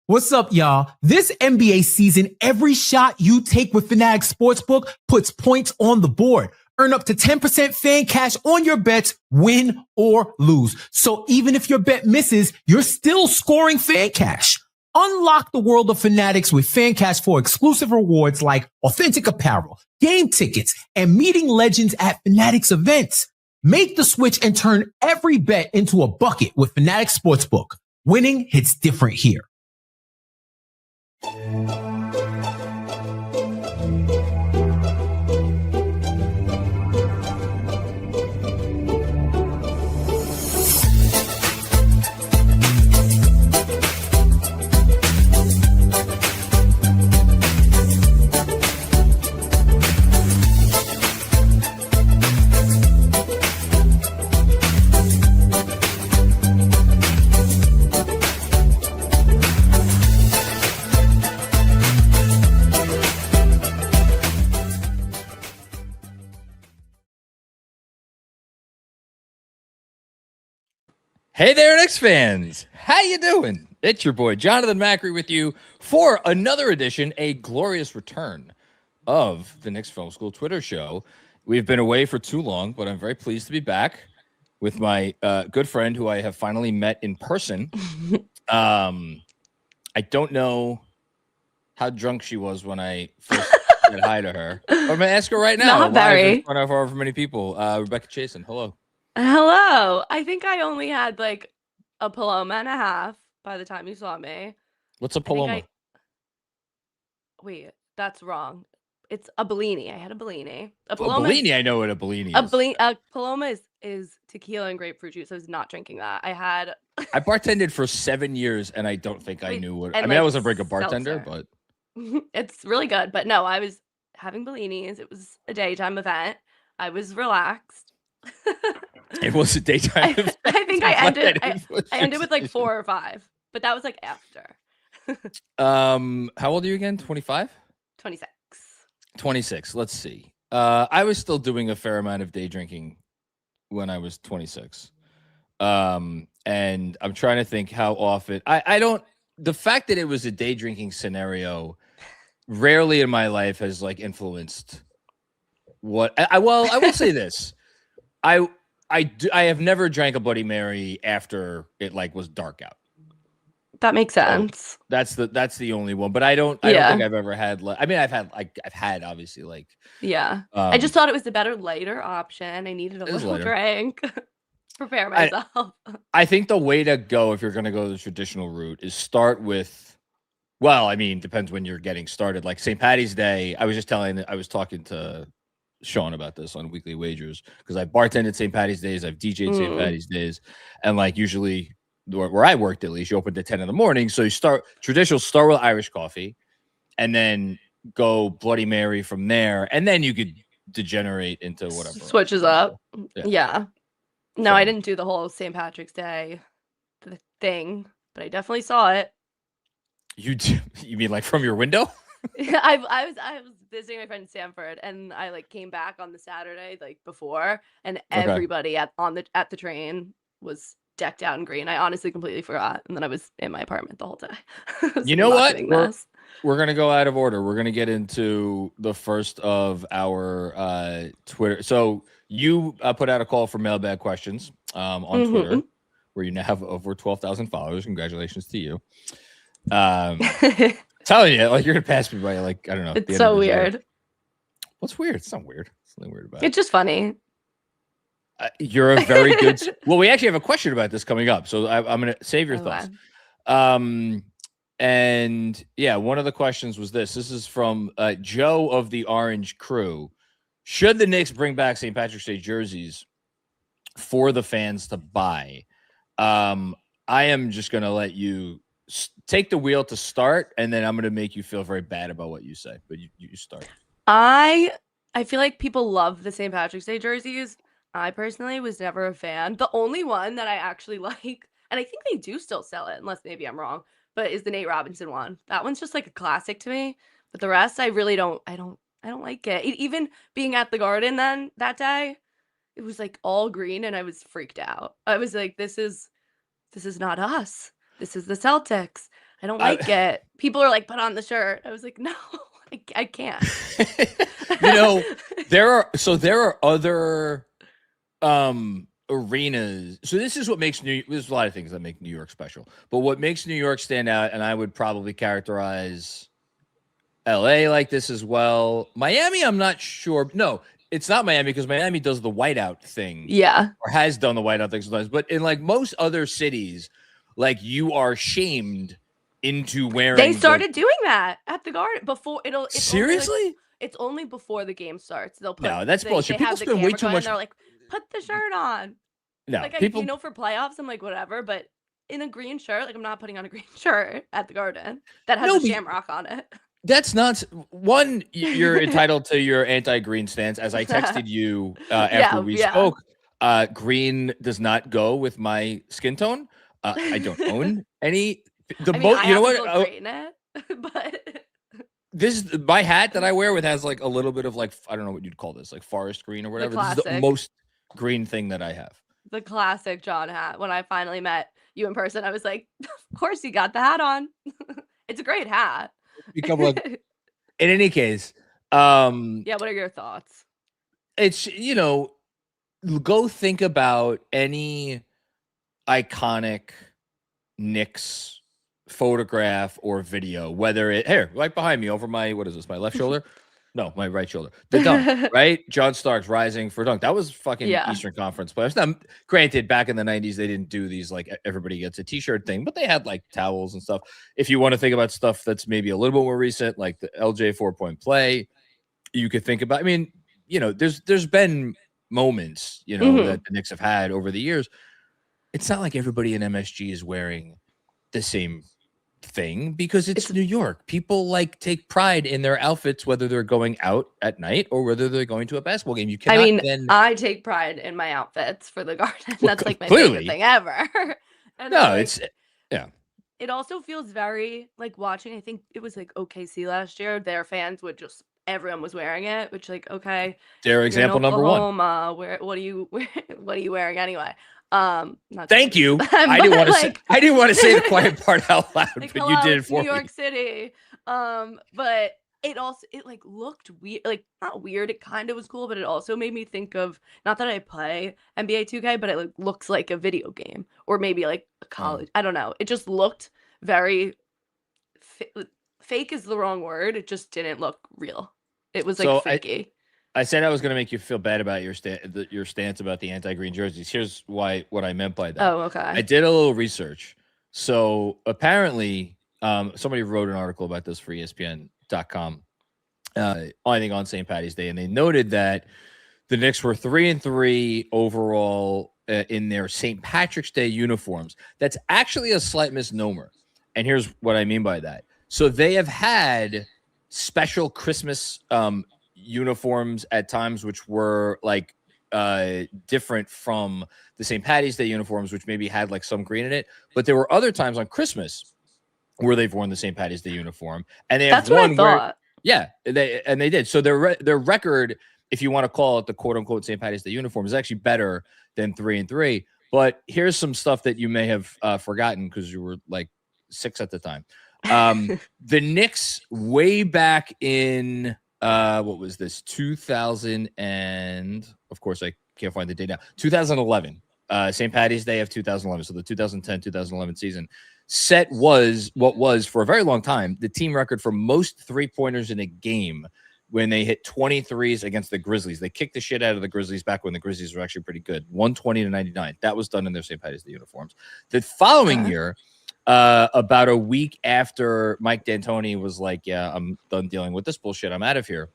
What's up, y'all? This NBA season, every shot you take with Fanatics Sportsbook puts points on the board. Earn up to 10% fan cash on your bets, win or lose. So even if your bet misses, you're still scoring fan cash. Unlock the world of Fanatics with fan cash for exclusive rewards like authentic apparel, game tickets, and meeting legends at Fanatics events. Make the switch and turn every bet into a bucket with Fanatics Sportsbook. Winning hits different here. Hey there, Knicks fans. How you doing? It's your boy, Jonathan Macri, with you for another edition, a glorious return of the Knicks Film School Twitter show. We've been away for too long, but I'm very pleased to be back with my good friend who I have finally met in person. I don't know how drunk she was when I first said hi to her. But I'm going to ask her right now. Not very. In front of however many people. Rebecca Chasen, hello. Hello. I think I only had like a Paloma and a half by the time you saw me. What's a Paloma? Wait, that's wrong. It's a Bellini. I had a Bellini. A Bellini, I know what a Bellini is. A Paloma is tequila and grapefruit juice. I was not drinking that. I bartended for 7 years, and I don't think I knew what. I mean, like I wasn't a very good bartender, seltzer. but It's really good. But no, I was having Bellinis. It was a daytime event. I was relaxed. It was a daytime event. I think I ended with like 4 or 5, but that was like after. How old are you again? 25? 26. 26. Let's see. I was still doing a fair amount of day drinking when I was 26. And I'm trying to think how often. I don't. The fact that it was a day drinking scenario rarely in my life has like influenced what. I will say this. I have never drank a Bloody Mary after it like was dark out. That makes sense. So that's the only one, but I don't think I've ever had. I mean, I've had obviously like. Yeah, I just thought it was the better lighter option. I needed a little drink. Prepare myself. I think the way to go if you're going to go the traditional route is start with. Well, I mean, depends when you're getting started. Like St. Patty's Day, I was talking to Sean about this on Weekly Wagers because I bartended St. Patty's Days, I've DJ'd St. Patty's Days, and like usually where I worked at least, you opened at 10 in the morning. So you start with Irish coffee, and then go Bloody Mary from there, and then you could degenerate into whatever switches up. Yeah. No, so, I didn't do the whole St. Patrick's Day thing, but I definitely saw it. You mean like from your window? I was visiting my friend in Stanford, and I like came back on the Saturday like before, and everybody at the train was decked out in green. I honestly completely forgot, and then I was in my apartment the whole day. You know what? We're gonna go out of order. We're gonna get into the first of our Twitter. So you put out a call for mailbag questions on Twitter, where you now have over 12,000 followers. Congratulations to you. Telling you, like you're gonna pass me by, like I don't know. It's so weird. What's weird? It's not weird. It's nothing weird about it. It's just funny. You're a very good. Well, we actually have a question about this coming up, so I'm gonna save your thoughts. And yeah, one of the questions was this. This is from Joe of the Orange Crew. Should the Knicks bring back St. Patrick's Day jerseys for the fans to buy? I am just gonna let you take the wheel to start, and then I'm going to make you feel very bad about what you say, but you start. I feel like people love the St. Patrick's Day jerseys. I personally was never a fan. The only one that I actually like, and I think they do still sell it, unless maybe I'm wrong, but is the Nate Robinson one. That one's just like a classic to me, but the rest I really don't like it. Even being at the Garden then that day, it was like all green and I was freaked out. I was like, this is not us. This is the Celtics. I don't like it. People are like, put on the shirt. I was like, no, I can't. There are other arenas. So this is what makes there's a lot of things that make New York special. But what makes New York stand out, and I would probably characterize LA like this as well. Miami, I'm not sure. No, it's not Miami because Miami does the whiteout thing. Yeah. Or has done the whiteout thing sometimes. But in like most other cities, like you are shamed into wearing. They started doing that at the Garden before it's seriously? It's only before the game starts. They'll put no, that's bullshit. They People have the spend way too going, much. And they're like, put the shirt on. No, like people. For playoffs, I'm like, whatever. But in a green shirt, like I'm not putting on a green shirt at the Garden that has a shamrock on it. That's not one. You're entitled to your anti-green stance. As I texted you after we spoke, green does not go with my skin tone. I don't own any. You know what? But this my hat that I wear with has like a little bit of like I don't know what you'd call this, like forest green or whatever. This is the most green thing that I have. The classic John hat. When I finally met you in person, I was like, of course you got the hat on. It's a great hat. In any case, what are your thoughts? It's go think about any iconic Knicks photograph or video, whether it right behind me over my my left shoulder. No, my right shoulder. The dunk, right? John Starks rising for dunk. That was fucking Eastern Conference playoffs. Now, granted, back in the 90s, they didn't do these like everybody gets a t-shirt thing, but they had like towels and stuff. If you want to think about stuff that's maybe a little bit more recent, like the LJ 4-point play, you could think about, there's been moments, that the Knicks have had over the years. It's not like everybody in MSG is wearing the same thing because it's New York. People like take pride in their outfits, whether they're going out at night or whether they're going to a basketball game. I take pride in my outfits for the Garden. That's like my favorite thing ever. It also feels very like watching. I think it was like OKC last year. Their fans would everyone was wearing it, which like okay. Their example number one. What are you wearing anyway? Thank you. I didn't want to say the quiet part out loud, but you did it for me. New York City. But it like looked weird, like not weird. It kind of was cool, but it also made me think of, not that I play NBA 2K, but it looks like a video game or maybe like a college. I don't know. It just looked very fake is the wrong word. It just didn't look real. It was like fakey. I said I was going to make you feel bad about your stance about the anti-green jerseys. Here's what I meant by that. Oh, okay. I did a little research. So apparently, somebody wrote an article about this for ESPN.com. I think on St. Patty's Day, and they noted that the Knicks were 3-3 overall in their St. Patrick's Day uniforms. That's actually a slight misnomer, and here's what I mean by that. So they have had special Christmas uniforms at times, which were like different from the St. Patty's Day uniforms, which maybe had like some green in it. But there were other times on Christmas where they've worn the St. Patty's Day uniform, and they have one where, they did. So their record, if you want to call it the quote unquote St. Patty's Day uniform, is actually better than 3-3. But here's some stuff that you may have forgotten because you were like 6 at the time. The Knicks way back in what was this, 2000, and of course I can't find the date now, 2011, St. Patty's Day of 2011, so the 2010-2011 season set was what was for a very long time the team record for most three-pointers in a game when they hit 23s against the Grizzlies. They kicked the shit out of the Grizzlies back when the Grizzlies were actually pretty good, 120-99. That was done in their St. Patty's Day uniforms. The following year, about a week after Mike D'Antoni was like, yeah, I'm done dealing with this bullshit, I'm out of here,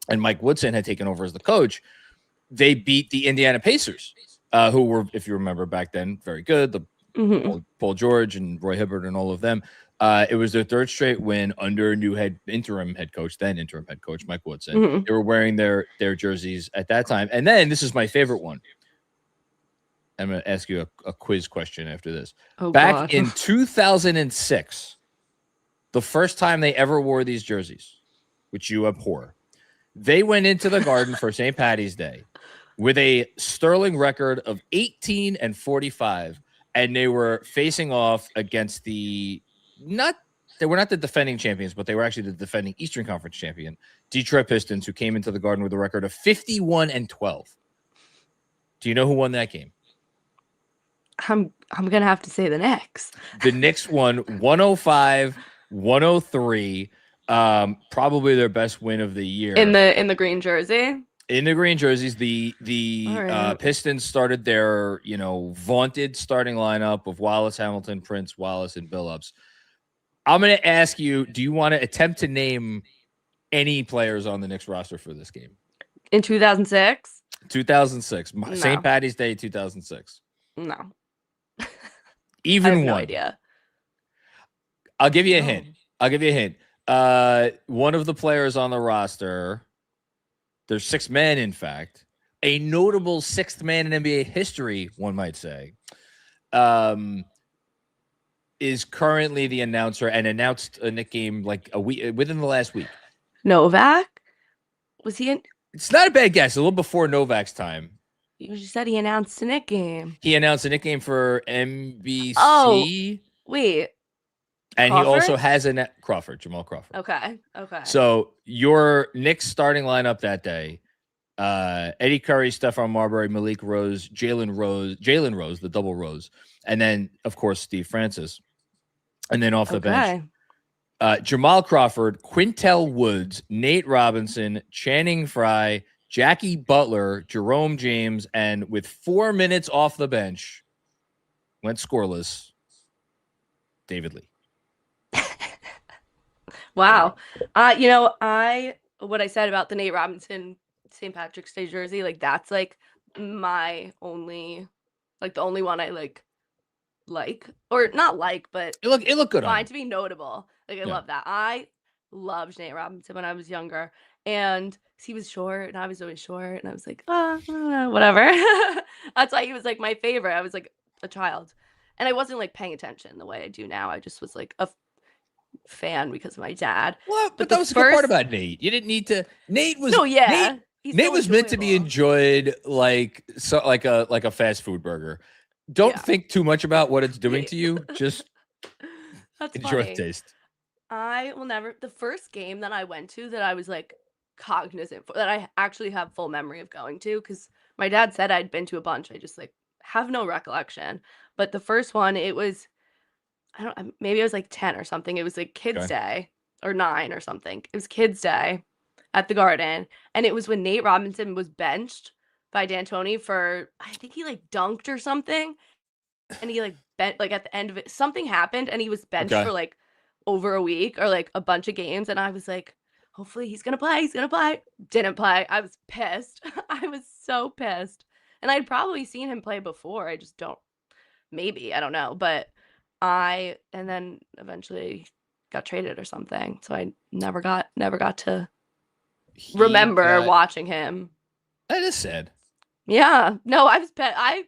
and Mike Woodson had taken over as the coach, they beat the Indiana Pacers, who were, if you remember back then, very good. Paul George and Roy Hibbert and all of them. It was their third straight win under new interim head coach Mike Woodson. They were wearing their jerseys at that time. And then this is my favorite one. I'm going to ask you a quiz question after this. Back in 2006, the first time they ever wore these jerseys, which you abhor, they went into the Garden for St. Patty's Day with a sterling record of 18-45, and they were facing off against the not they were not the defending champions, but they were actually the defending Eastern Conference champion, Detroit Pistons, who came into the Garden with a record of 51-12. Do you know who won that game? I'm gonna have to say the Knicks. The Knicks won 105-103. Probably their best win of the year. In the green jersey. In the green jerseys, the right. Pistons started their vaunted starting lineup of Wallace, Hamilton, Prince, Wallace, and Billups. I'm going to ask you: do you want to attempt to name any players on the Knicks roster for this game? In 2006. 2006, No. St. Patty's Day, 2006. No. Even I have one. no idea. I'll give you a hint. One of the players on the roster. There's 6 men, in fact. A notable 6th man in NBA history, one might say, is currently the announcer and announced a Knicks game like a week within the last week. Novak? Was he in? It's not a bad guess. A little before Novak's time. You just said he announced a Knicks game. He announced a Knicks game for NBC. Oh, wait. And Crawford? he also has Jamal Crawford. Okay. So your Knicks starting lineup that day, Eddie Curry, Stephon Marbury, Malik Rose, Jalen Rose, the double Rose, and then, of course, Steve Francis. And then off the bench, Jamal Crawford, Quintel Woods, Nate Robinson, Channing Frye, Jackie Butler, Jerome James, and with 4 minutes off the bench, went scoreless, David Lee. Wow. What I said about the Nate Robinson St. Patrick's Day jersey, like that's like my only, like the only one I like or not like, but it looked good. Find to be notable. Like I love that. I loved Nate Robinson when I was younger, and he was short, and I was always short, and I was like, whatever. That's why he was like my favorite. I was like a child, and I wasn't like paying attention the way I do now. I just was like a fan because of my dad. Well, but that was the good part about Nate. You didn't need to. Nate was Nate was meant to be enjoyed like a fast food burger. Don't think too much about what it's doing to you. Just enjoy the taste. I will never. The first game that I went to that I was like cognizant for, that I actually have full memory of going to, because my dad said I'd been to a bunch. I just like have no recollection. But the first one, it was, maybe I was like 10 or something. It was like Kids Day or 9 or something. It was Kids Day at the Garden. And it was when Nate Robinson was benched by D'Antoni for, I think he like dunked or something. And he like bent, like at the end of it, something happened and he was benched for like over a week or like a bunch of games. And I was like, hopefully he's going to play. He's going to play. Didn't play. I was pissed. I was so pissed. And I'd probably seen him play before. I just don't, maybe, I don't know. But and then eventually got traded or something. So I never got to remember watching him. That is sad. Yeah. No, I was I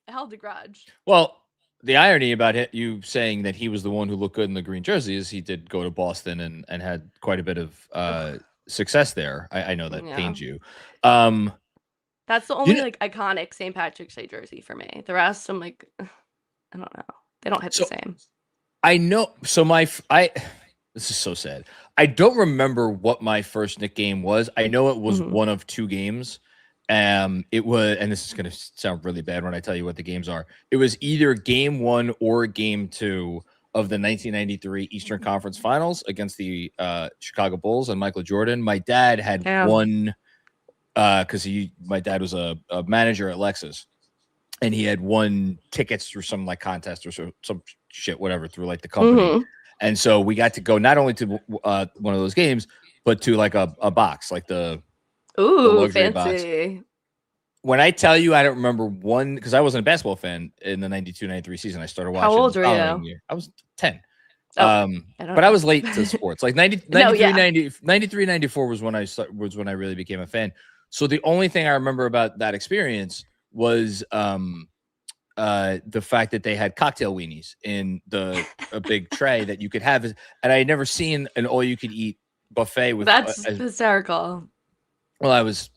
held a grudge. Well, the irony about you saying that he was the one who looked good in the green jersey is he did go to Boston and had quite a bit of success there. I know that pains you. That's the only like iconic St. Patrick's Day jersey for me. The rest, I'm like, I don't know. They don't hit the same. I know. So this is so sad. I don't remember what my first Knicks game was. I know it was one of 2 games. It was, and this is going to sound really bad when I tell you what the games are. It was either game 1 or game 2 of the 1993 Eastern Conference Finals against the Chicago Bulls and Michael Jordan. My dad had won because my dad was a manager at Lexus, and he had won tickets through some like contest or some shit, whatever, through like the company. And so we got to go not only to one of those games, but to like a box, like the luxury fancy box. When I tell you, I don't remember one, because I wasn't a basketball fan in the 92-93 season. I started watching. How old were you? Year. I was 10. But I was late to sports. Like 93, 94 was when I really became a fan. So the only thing I remember about that experience was the fact that they had cocktail weenies in a big tray that you could have, and I had never seen an all-you-could-eat buffet with. That's hysterical. Well, I was,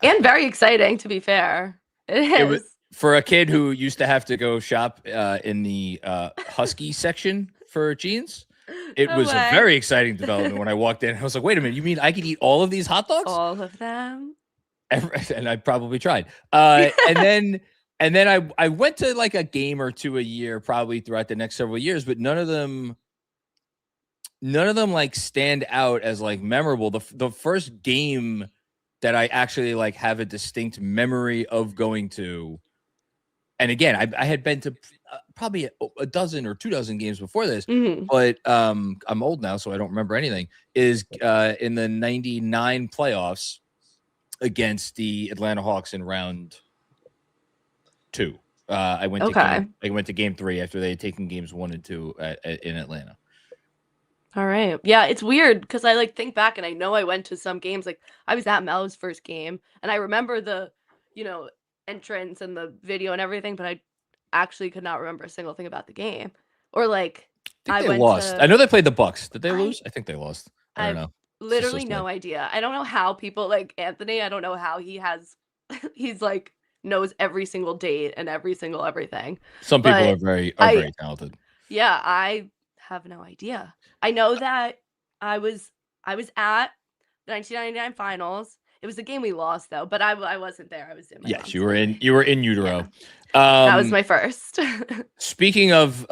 and very exciting, to be fair. It was for a kid who used to have to go shop in the Husky section for jeans. It No was a way. very exciting development when I walked in. I was like, wait a minute, you mean I could eat all of these hot dogs? All of them. And I probably tried. And then I went to like a game or two a year, probably throughout the next several years, but none of them like stand out as like memorable. The first game that I actually like have a distinct memory of going to, and again, I had been to probably a dozen or 24 games before this, but I'm old now, so I don't remember anything, is in the 99 playoffs against the Atlanta Hawks in round 2. I went to game 3 after they had taken games 1 and 2 in Atlanta. All right. Yeah, it's weird because I like think back and I know I went to some games. Like I was at Mel's first game and I remember the, entrance and the video and everything, but I actually could not remember a single thing about the game. Or like I think they lost. I know they played the Bucks. Did they lose? I think they lost. I don't know. Literally no idea. I don't know how people like Anthony. I don't know how he's like knows every single date and every single everything. Some people are very talented. Yeah, I have no idea. I know that I was at the 1999 finals. It was the game we lost though, but I wasn't there. I was in my Yes, you were in utero. Yeah. That was my first. Speaking of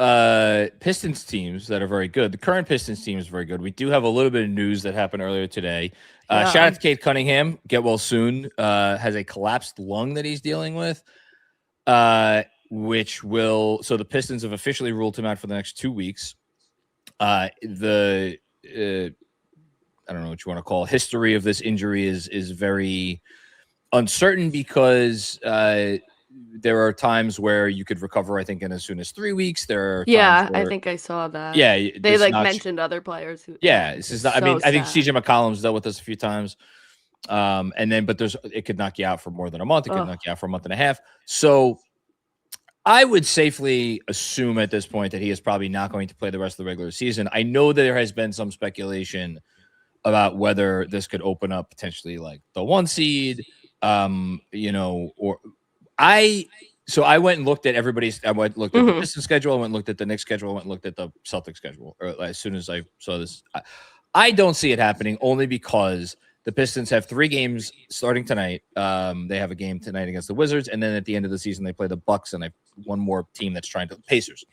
Pistons teams that are very good, the current Pistons team is very good. We do have a little bit of news that happened earlier today. Shout out to Cade Cunningham. Get well soon. Has a collapsed lung that he's dealing with, which will. So the Pistons have officially ruled him out for the next 2 weeks. I don't know what you want to call history of this injury is very uncertain because there are times where you could recover, I think, in as soon as 3 weeks. There are times where, I think I saw that. Yeah, they like mentioned other players who. Yeah, this is not. I mean, I think CJ McCollum's dealt with this a few times, and then but it could knock you out for more than a month. It could knock you out for a month and a half. So I would safely assume at this point that he is probably not going to play the rest of the regular season. I know that there has been some speculation about whether this could open up potentially like the 1 seed, or I went and looked at everybody's. I went and looked at the Pistons schedule. I went and looked at the Knicks schedule. I went and looked at the Celtics schedule. Or as soon as I saw this, I don't see it happening only because the Pistons have 3 games starting tonight. They have a game tonight against the Wizards, and then at the end of the season they play the Bucks, and they one more team that's trying to Pacers.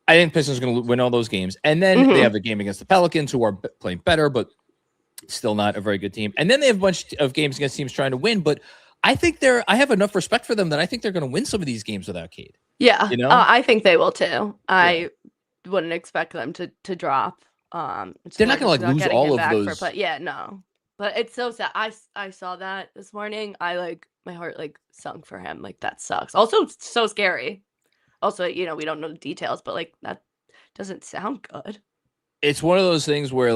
I think Pistons are going to win all those games, and then they have a game against the Pelicans, who are playing better, but still not a very good team. And then they have a bunch of games against teams trying to win, but I think I have enough respect for them that I think they're going to win some of these games without Cade. Yeah, I think they will too. I wouldn't expect them to drop. They're not going to lose all of those. But it's so sad. I saw that this morning. My heart sunk for him. Like that sucks. Also, so scary. Also, we don't know the details, but that doesn't sound good. It's one of those things where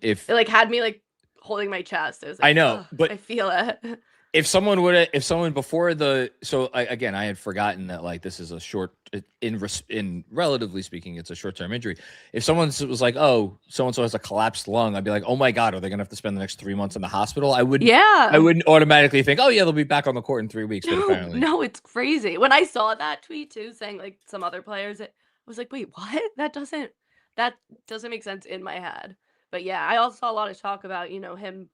if it had me holding my chest. It was I know, but I feel it. If someone before I had forgotten that this is a short, in relatively speaking, it's a short-term injury. If someone was like, oh, so-and-so has a collapsed lung, I'd be like, oh my God, are they going to have to spend the next 3 months in the hospital? I wouldn't automatically think, oh yeah, they'll be back on the court in 3 weeks. But apparently. No, it's crazy. When I saw that tweet too, saying some other players, I was like, wait, what? That doesn't make sense in my head. But yeah, I also saw a lot of talk about, him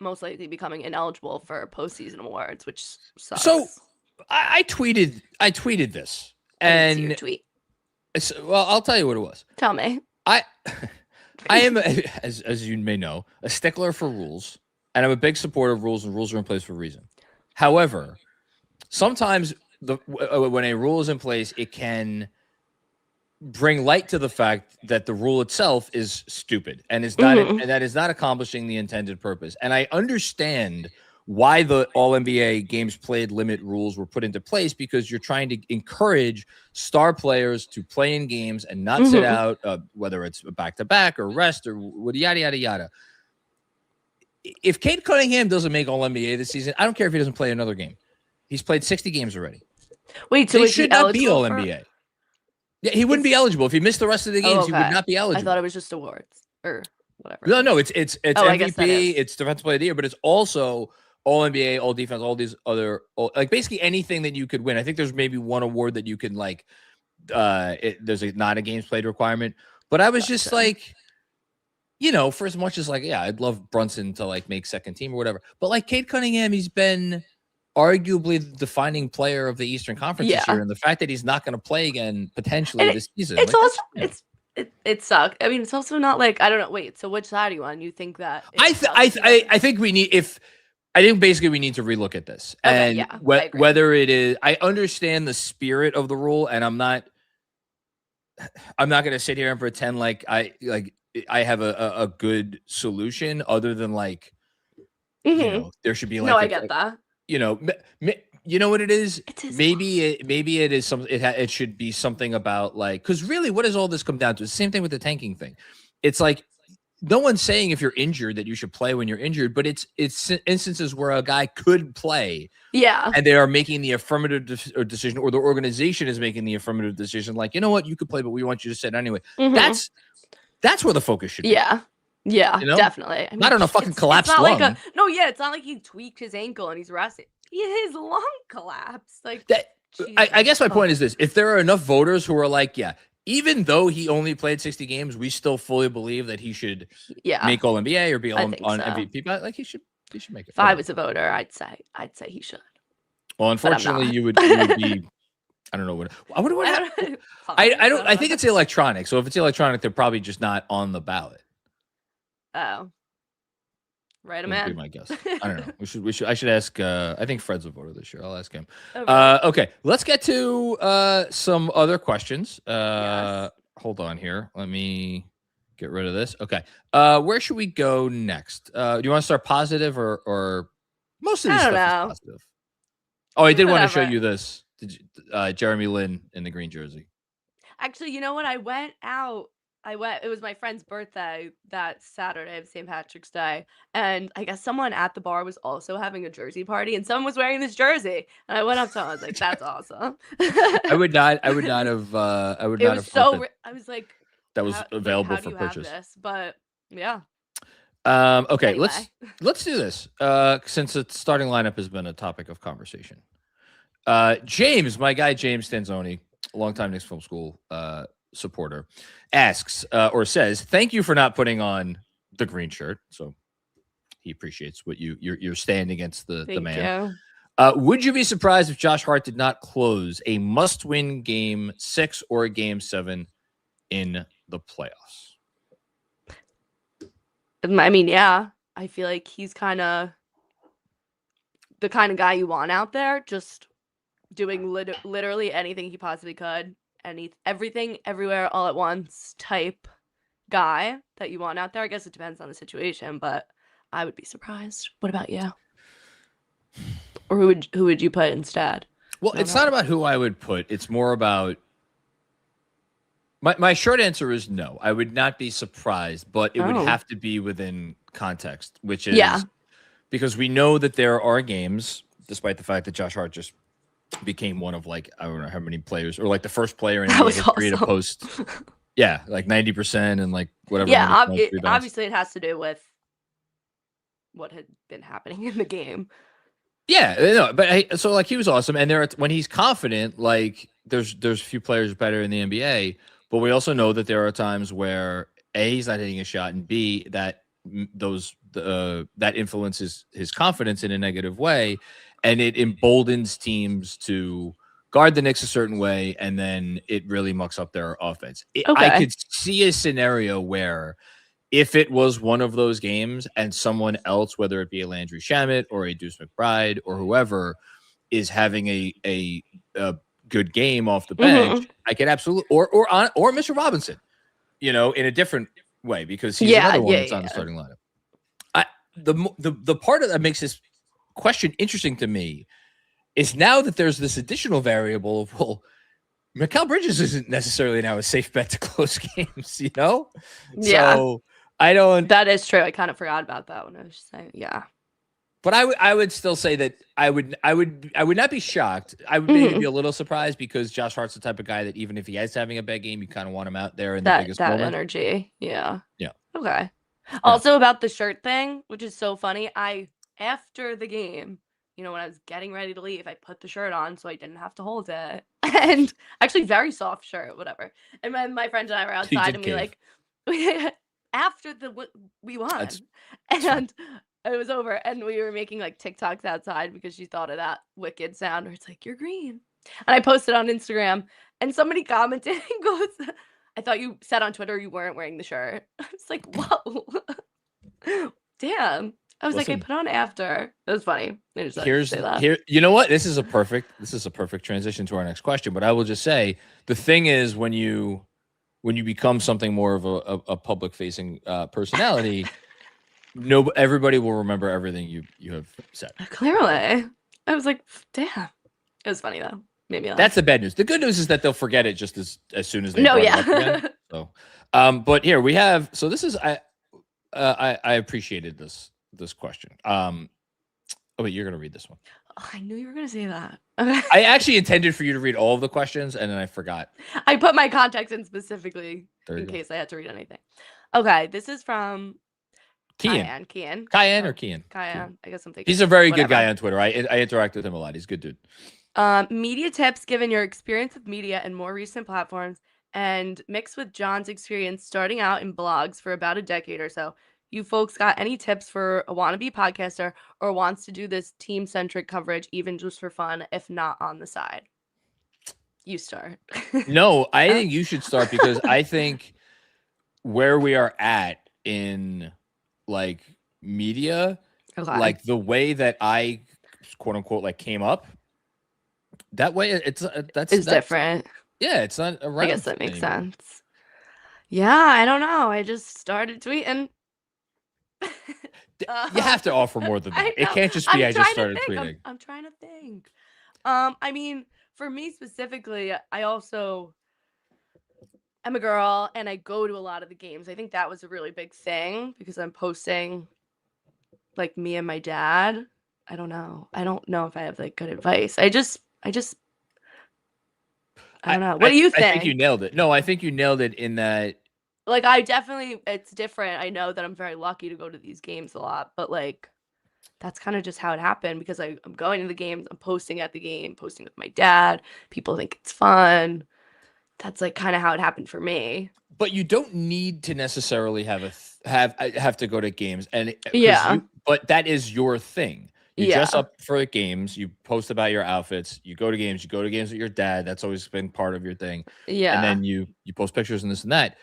most likely becoming ineligible for postseason awards, which sucks. So I tweeted this, and your tweet. Well, I'll tell you what it was. Tell me. I am, as you may know, a stickler for rules, and I'm a big supporter of rules, and rules are in place for a reason. However, sometimes when a rule is in place, it can bring light to the fact that the rule itself is stupid and is not and that is not accomplishing the intended purpose. And I understand why the All-NBA games played limit rules were put into place, because you're trying to encourage star players to play in games and not sit out, whether it's back-to-back or rest or yada, yada, yada. If Cade Cunningham doesn't make All-NBA this season, I don't care if he doesn't play another game. He's played 60 games already. Wait, so he should not be All-NBA. Yeah, he wouldn't be eligible if he missed the rest of the games. He would not be eligible. I thought it was just awards or whatever. No, it's MVP, it's Defensive Player of the Year, but it's also All NBA, All Defense, all these other, basically anything that you could win. I think there's maybe one award that you can there's not a games played requirement. But I was just like, for as much as I'd love Brunson to make second team or whatever. But Cade Cunningham, he's been arguably the defining player of the Eastern Conference this year, and the fact that he's not going to play again potentially this season. It's also it sucks. I mean, it's also not I don't know. Wait, so which side are you on? You think that? I think we need basically we need to relook at this, and whether it is. I understand the spirit of the rule, and I'm not going to sit here and pretend I have a good solution other than there should be no, I get that. You know what it is? Maybe it is something. It should be something about because really, what does all this come down to? It's the same thing with the tanking thing. It's no one's saying if you're injured that you should play when you're injured, but it's instances where a guy could play. Yeah. And they are making the affirmative decision, or the organization is making the affirmative decision. You know what, you could play, but we want you to sit anyway. That's where the focus should be. Yeah. Yeah, definitely. I mean, not on a fucking collapsed lung. It's not like he tweaked his ankle and he's resting. His lung collapsed. I guess my point is this: if there are enough voters who are even though he only played 60 games, we still fully believe that he should make All NBA or be on MVP. But he should make it. If I was a voter, I'd say he should. Well, unfortunately, you would be. I don't know what. I wonder what. I don't. I think it's electronic. So if it's electronic, they're probably just not on the ballot. Oh. Right, That would be my guess. I don't know. I should ask. I think Fred's a voter this year. I'll ask him. Okay. Let's get to some other questions. Yes. Hold on here. Let me get rid of this. Okay. Where should we go next? Do you want to start positive or most of this stuff is positive? Oh, I did want to show you this. Did you, Jeremy Lin in the green jersey? Actually, you know what? I went out. It was my friend's birthday that Saturday of St. Patrick's Day. And I guess someone at the bar was also having a jersey party and someone was wearing this jersey. And I went up to him. I was like, that's awesome. I would not have. I was like, that was available for purchase. This? But yeah. Okay. Anyway. Let's do this. Since the starting lineup has been a topic of conversation. James, my guy, James Stanzoni, longtime Knicks Film School, supporter, asks or says, thank you for not putting on the green shirt. So he appreciates what your stand against the man. Would you be surprised if Josh Hart did not close a must-win game 6 or game 7 in the playoffs? I mean, yeah, I feel like he's kind of the kind of guy you want out there, just doing literally anything he possibly could. Everything, everywhere, all at once type guy that you want out there. I guess it depends on the situation, but I would be surprised. What about you? Or who would you put instead? Well, it's not about who I would put. It's more about my short answer is no. I would not be surprised, but it would have to be within context, which is because we know that there are games, despite the fact that Josh Hart just became one of I don't know how many players, or the first player in NBA history to post 90% and whatever. Yeah, obviously it has to do with what had been happening in the game. Yeah, no, but so he was awesome, and when he's confident, there's a few players better in the NBA, but we also know that there are times where A, he's not hitting a shot, and B, that that influences his confidence in a negative way. And it emboldens teams to guard the Knicks a certain way, and then it really mucks up their offense. I could see a scenario where if it was one of those games and someone else, whether it be a Landry Shamet or a Deuce McBride or whoever, is having a good game off the bench, I could absolutely or Mr. Robinson, in a different way, because he's another one that's on the starting lineup. The part of that makes this question interesting to me is now that there's this additional variable of, well, Mikal Bridges isn't necessarily now a safe bet to close games, Yeah. So I don't. That is true. I kind of forgot about that when I was just saying, yeah. But I would still say that I would not be shocked. I would maybe be a little surprised, because Josh Hart's the type of guy that even if he is having a bad game, you kind of want him out there in the biggest moment. That energy. Yeah. Yeah. Okay. Also about the shirt thing, which is so funny. After the game, you know, when I was getting ready to leave, I put the shirt on so I didn't have to hold it. And actually very soft shirt, whatever. And then my friend and I were outside and after we won. And it was over and we were making like TikToks outside because she thought of that wicked sound where it's like, you're green. And I posted on Instagram and somebody commented and goes, I thought you said on Twitter you weren't wearing the shirt. I was like, whoa. Damn. I was like, I put on after. It was funny. I just say that. You know what? This is a perfect transition to our next question. But I will just say the thing is when you become something more of a public facing personality, everybody will remember everything you have said. Clearly. I was like, damn. It was funny though. Made me laugh. That's the bad news. The good news is that they'll forget it just as soon as they No, brought yeah. it up again. So but here we have, so this is I appreciated this question. Oh wait, you're gonna read this one. Oh, I knew you were gonna say that. I actually intended for you to read all of the questions and then I forgot. I put my context in specifically in case I had to read anything. Okay, this is from Kian. Kian. Kian. I guess I'm thinking. He's a very good guy on Twitter. I interact with him a lot. He's a good dude. Media tips given your experience with media and more recent platforms and mixed with John's experience starting out in blogs for about a decade or so. You folks got any tips for a wannabe podcaster or wants to do this team-centric coverage even just for fun, if not on the side? You start. No, I think you should start because I think where we are at in like media, like the way that I quote unquote like came up, that way it's different. Yeah, it's not around. I guess that makes sense. Yeah, I don't know. I just started tweeting. You have to offer more than that. It can't just be I just started tweeting. I'm trying to think. I mean, for me specifically, I also am a girl and I go to a lot of the games. I think that was a really big thing because I'm posting like me and my dad. I don't know if I have like good advice. I don't know. What do you think? I think you nailed it. No, I think you nailed it in that. Like, it's different. I know that I'm very lucky to go to these games a lot, but like, that's kind of just how it happened because I'm going to the games, I'm posting at the game, posting with my dad. People think it's fun. That's like kind of how it happened for me. But you don't need to necessarily have to go to games, and but that is your thing. You dress up for the games, you post about your outfits, you go to games with your dad. That's always been part of your thing. Yeah. And then you post pictures and this and that.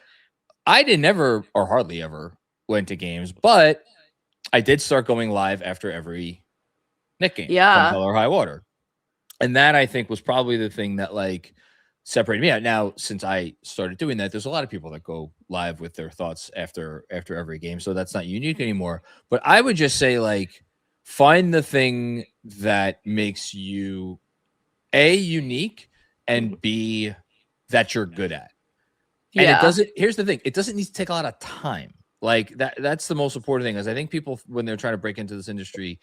I never or hardly ever went to games, but I did start going live after every Knicks game. Yeah. From Hell or High Water. And that I think was probably the thing that like separated me out. Now, since I started doing that, there's a lot of people that go live with their thoughts after every game. So that's not unique anymore. But I would just say like, find the thing that makes you A, unique, and B, that you're good at. And here's the thing, it doesn't need to take a lot of time. Like that's the most important thing is I think people, when they're trying to break into this industry,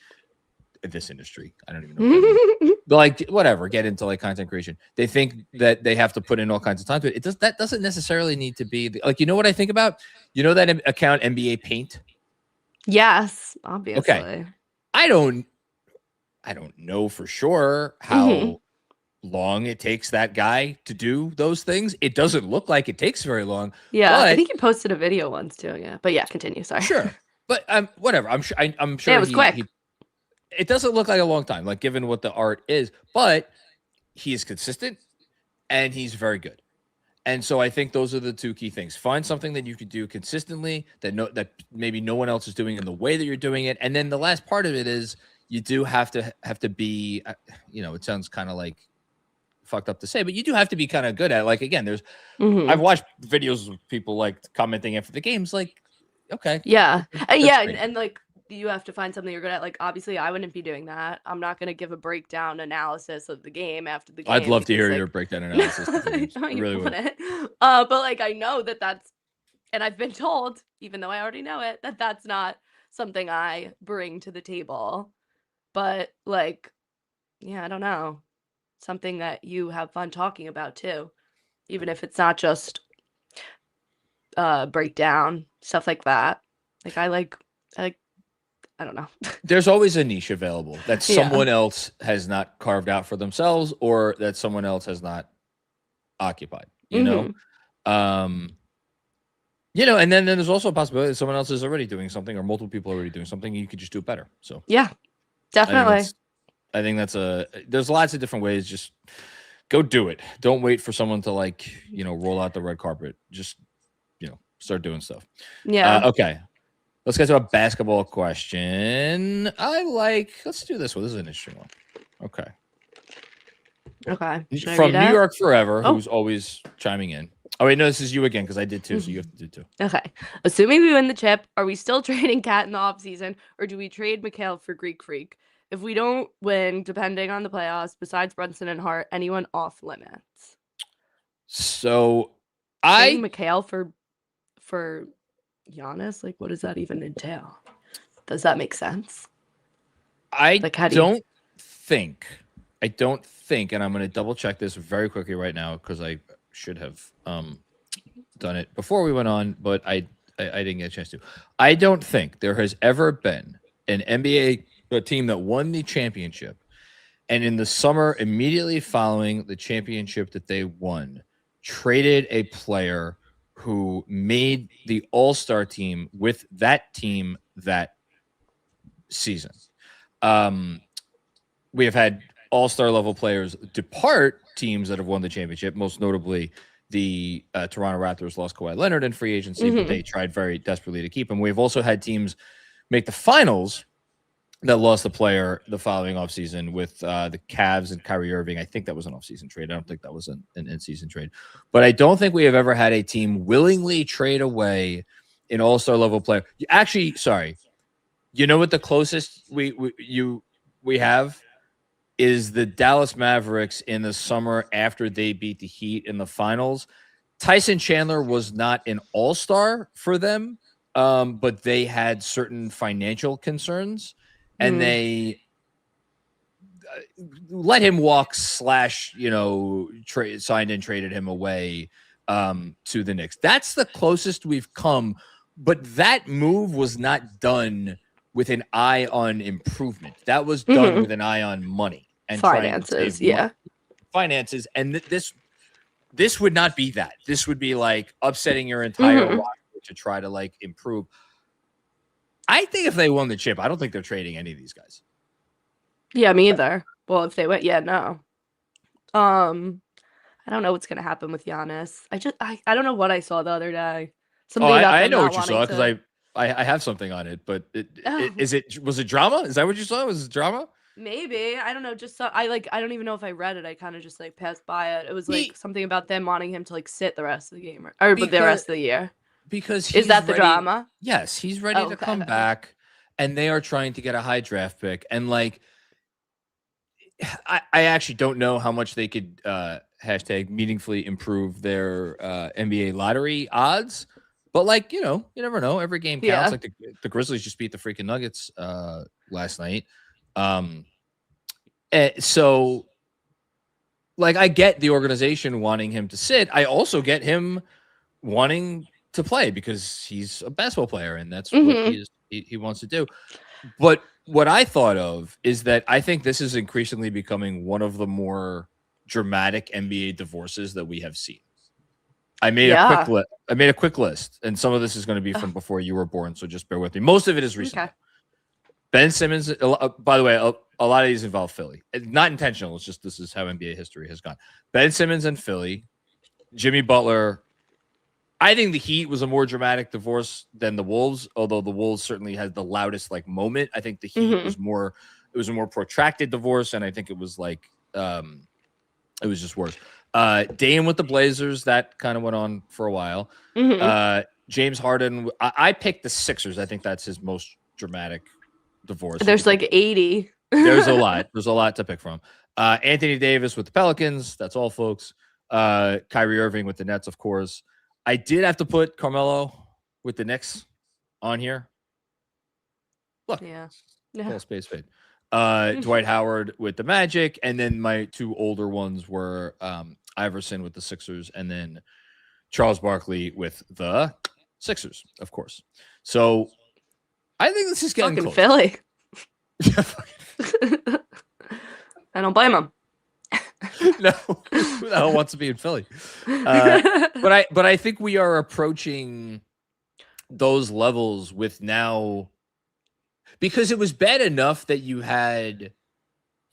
I don't even know. But like, whatever, get into like content creation. They think that they have to put in all kinds of time to it. That doesn't necessarily need to be like, you know what I think about? You know that account NBA Paint? Yes, obviously. Okay. I don't know for sure how long it takes that guy to do those things. It doesn't look like it takes very long. Yeah, I think you posted a video once too. Yeah, but yeah, continue. Sorry. Sure, but whatever. I'm sure. Yeah, it was quick. It doesn't look like a long time, like given what the art is, but he is consistent and he's very good. And so I think those are the two key things. Find something that you could do consistently that maybe no one else is doing in the way that you're doing it. And then the last part of it is you do have to be, it sounds kind of like fucked up to say, but you do have to be kind of good at it. Like, again, there's, I've watched videos of people like commenting after the games, like, okay. Yeah. And like, you have to find something you're good at. Like, obviously I wouldn't be doing that. I'm not going to give a breakdown analysis of the game after the game. I'd love to hear your breakdown analysis. I really would. But like, I know that's, and I've been told, even though I already know it, that that's not something I bring to the table. But like, yeah, I don't know. Something that you have fun talking about too, even if it's not just breakdown, stuff like that. Like I like I don't know. There's always a niche available that someone else has not carved out for themselves, or that someone else has not occupied, you know? You know, and then there's also a possibility that someone else is already doing something, or multiple people are already doing something, and you could just do it better. So yeah, definitely. I think that's there's lots of different ways. Just go do it. Don't wait for someone to like, you know, roll out the red carpet. Just, you know, start doing stuff. Yeah. Okay. Let's get to a basketball question. Let's do this one. This is an interesting one. Okay. From New York Forever, who's always chiming in. Oh, wait, no, this is you again, because I did too, so you have to do too. Okay. Assuming we win the chip, are we still trading Cat in the offseason, or do we trade Mikal for Greek Freak? If we don't win, depending on the playoffs, besides Brunson and Hart, anyone off limits? So, trading Mikal for Giannis? Like, what does that even entail? Does that make sense? I don't think, and I'm going to double check this very quickly right now, because I should have done it before we went on, but I didn't get a chance to. I don't think there has ever been an NBA team that won the championship, and in the summer immediately following the championship that they won, traded a player who made the All-Star team with that team that season. We have had All-Star level players depart teams that have won the championship, most notably the Toronto Raptors lost Kawhi Leonard in free agency, but they tried very desperately to keep him. We've also had teams make the finals that lost the player the following offseason with the Cavs and Kyrie Irving. I think that was an offseason trade. I don't think that was an in-season trade. But I don't think we have ever had a team willingly trade away an All-Star level player. Actually, sorry. You know what the closest we have is the Dallas Mavericks in the summer after they beat the Heat in the finals. Tyson Chandler was not an all-star for them, but they had certain financial concerns, and they let him walk / signed and traded him away to the Knicks. That's the closest we've come, but that move was not done with an eye on improvement. That was done with an eye on money and finances. Finances. And this would not be that. This would be like upsetting your entire roster to try to like improve. I think if they won the chip, I don't think they're trading any of these guys. Yeah, me either. Well, if they went, no. I don't know what's gonna happen with Giannis. I don't know what I saw the other day. I know what you saw, because I have something on it, but was it drama? Is that what you saw? Was it drama? Maybe. I don't know. Just I don't even know if I read it. I kind of just like passed by it. It was like something about them wanting him to like sit the rest of the game or the rest of the year. Because is that the drama? Yes, he's ready to come back, and they are trying to get a high draft pick. And like, I actually don't know how much they could hashtag meaningfully improve their NBA lottery odds. But like, you know, you never know. Every game counts. Like the Grizzlies just beat the freaking Nuggets last night. So like, I get the organization wanting him to sit. I also get him wanting to play because he's a basketball player and that's what he wants to do. But what I thought of is that I think this is increasingly becoming one of the more dramatic NBA divorces that we have seen. I made a quick list, and some of this is going to be from before you were born, so just bear with me. Most of it is recent. Okay. Ben Simmons, by the way, a lot of these involve Philly. It's not intentional. It's just this is how NBA history has gone. Ben Simmons and Philly, Jimmy Butler. I think the Heat was a more dramatic divorce than the Wolves, although the Wolves certainly had the loudest like moment. I think the Heat was more. It was a more protracted divorce, and I think it was like it was just worse. Dame with the Blazers, that kind of went on for a while. James Harden. I picked the Sixers. I think that's his most dramatic divorce. There's like 80. There's a lot. There's a lot to pick from. Anthony Davis with the Pelicans. That's all, folks. Kyrie Irving with the Nets, of course. I did have to put Carmelo with the Knicks on here. Look. Yeah. Space fade. Dwight Howard with the Magic. And then my two older ones were Iverson with the Sixers and then Charles Barkley with the Sixers, of course. So I think this is getting Fucking close. Philly. I don't blame him. No, who the hell wants to be in Philly? But I think we are approaching those levels with now, because it was bad enough that you had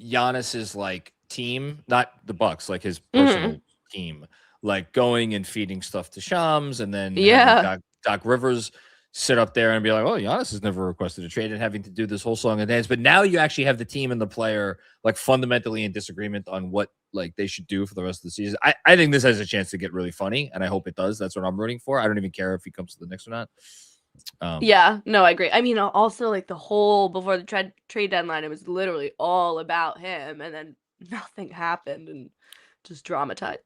Giannis's like team, not the Bucks, like his personal team, like going and feeding stuff to Shams, and then having Doc Rivers sit up there and be like, "Oh, Giannis has never requested a trade," and having to do this whole song and dance. But now you actually have the team and the player like fundamentally in disagreement on what like they should do for the rest of the season. I think this has a chance to get really funny, and I hope it does. That's what I'm rooting for. I don't even care if he comes to the Knicks or not. Yeah, no, I agree. I mean, also like the whole before the trade deadline, it was literally all about him, and then nothing happened, and just dramatic,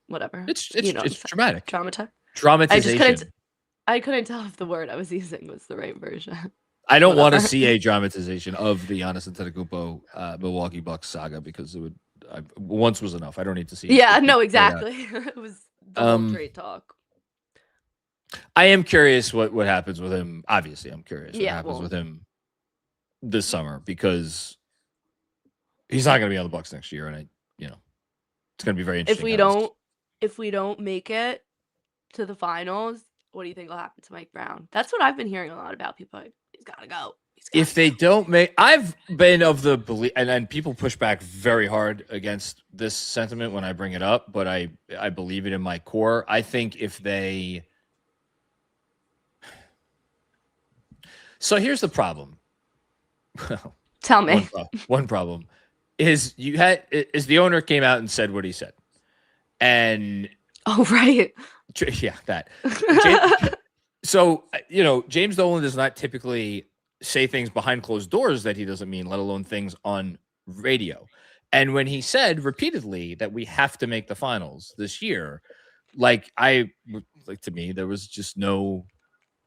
whatever. It's dramatic. Dramatization. I couldn't tell if the word I was using was the right version. I don't want to see a dramatization of the Giannis Antetokounmpo Milwaukee Bucks saga, because it would once was enough. I don't need to see. Yeah, no, exactly. It was the whole trade talk. I am curious what happens with him. Obviously, I'm curious what happens with him this summer, because he's not going to be on the Bucks next year, and it's going to be very interesting. If we don't make it to the finals, what do you think will happen to Mike Brown? That's what I've been hearing a lot about. People like, he's got to go. If they don't make, I've been of the belief, and people push back very hard against this sentiment when I bring it up, but I believe it in my core. I think if they. So here's the problem. Tell me. One problem is the owner came out and said what he said, and right, yeah, that. So James Dolan does not typically say things behind closed doors that he doesn't mean, let alone things on radio. And when he said repeatedly that we have to make the finals this year, to me, there was just no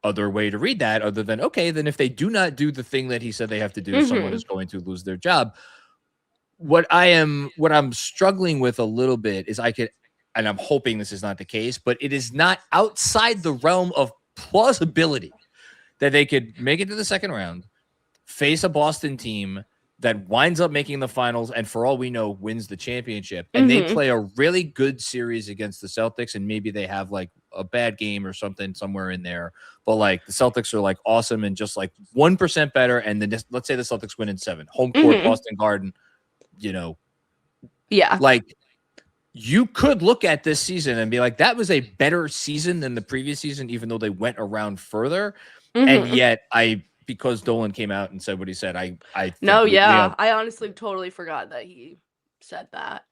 other way to read that other than, okay, then if they do not do the thing that he said they have to do, someone is going to lose their job. What I'm struggling with a little bit is and I'm hoping this is not the case, but it is not outside the realm of plausibility that they could make it to the second round, face a Boston team that winds up making the finals, and for all we know, wins the championship. And they play a really good series against the Celtics, and maybe they have like a bad game or something somewhere in there. But like the Celtics are like awesome and just like 1% better. And then let's say the Celtics win in 7. Home court, Boston Garden, Yeah. Like you could look at this season and be like, that was a better season than the previous season, even though they went around further. And yet because Dolan came out and said what he said, I honestly totally forgot that he said that.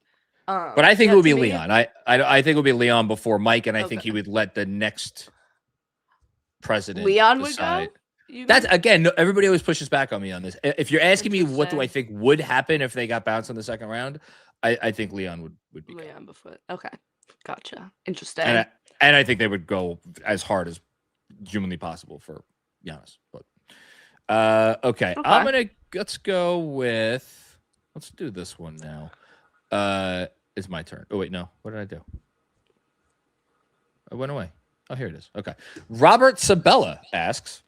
But I think it would be Leon. I think it would be Leon before Mike, and I think he would let the next president Leon decide. Would go. That's again, everybody always pushes back on me on this. If you're asking me what do I think would happen if they got bounced in the second round, I think Leon would be Leon before. Okay, gotcha. Interesting. And I think they would go as hard as humanly possible for Giannis. But okay. Let's do this one now. It's my turn. Oh wait, no. What did I do? I went away. Oh, here it is. Okay. Robert Sabella asks,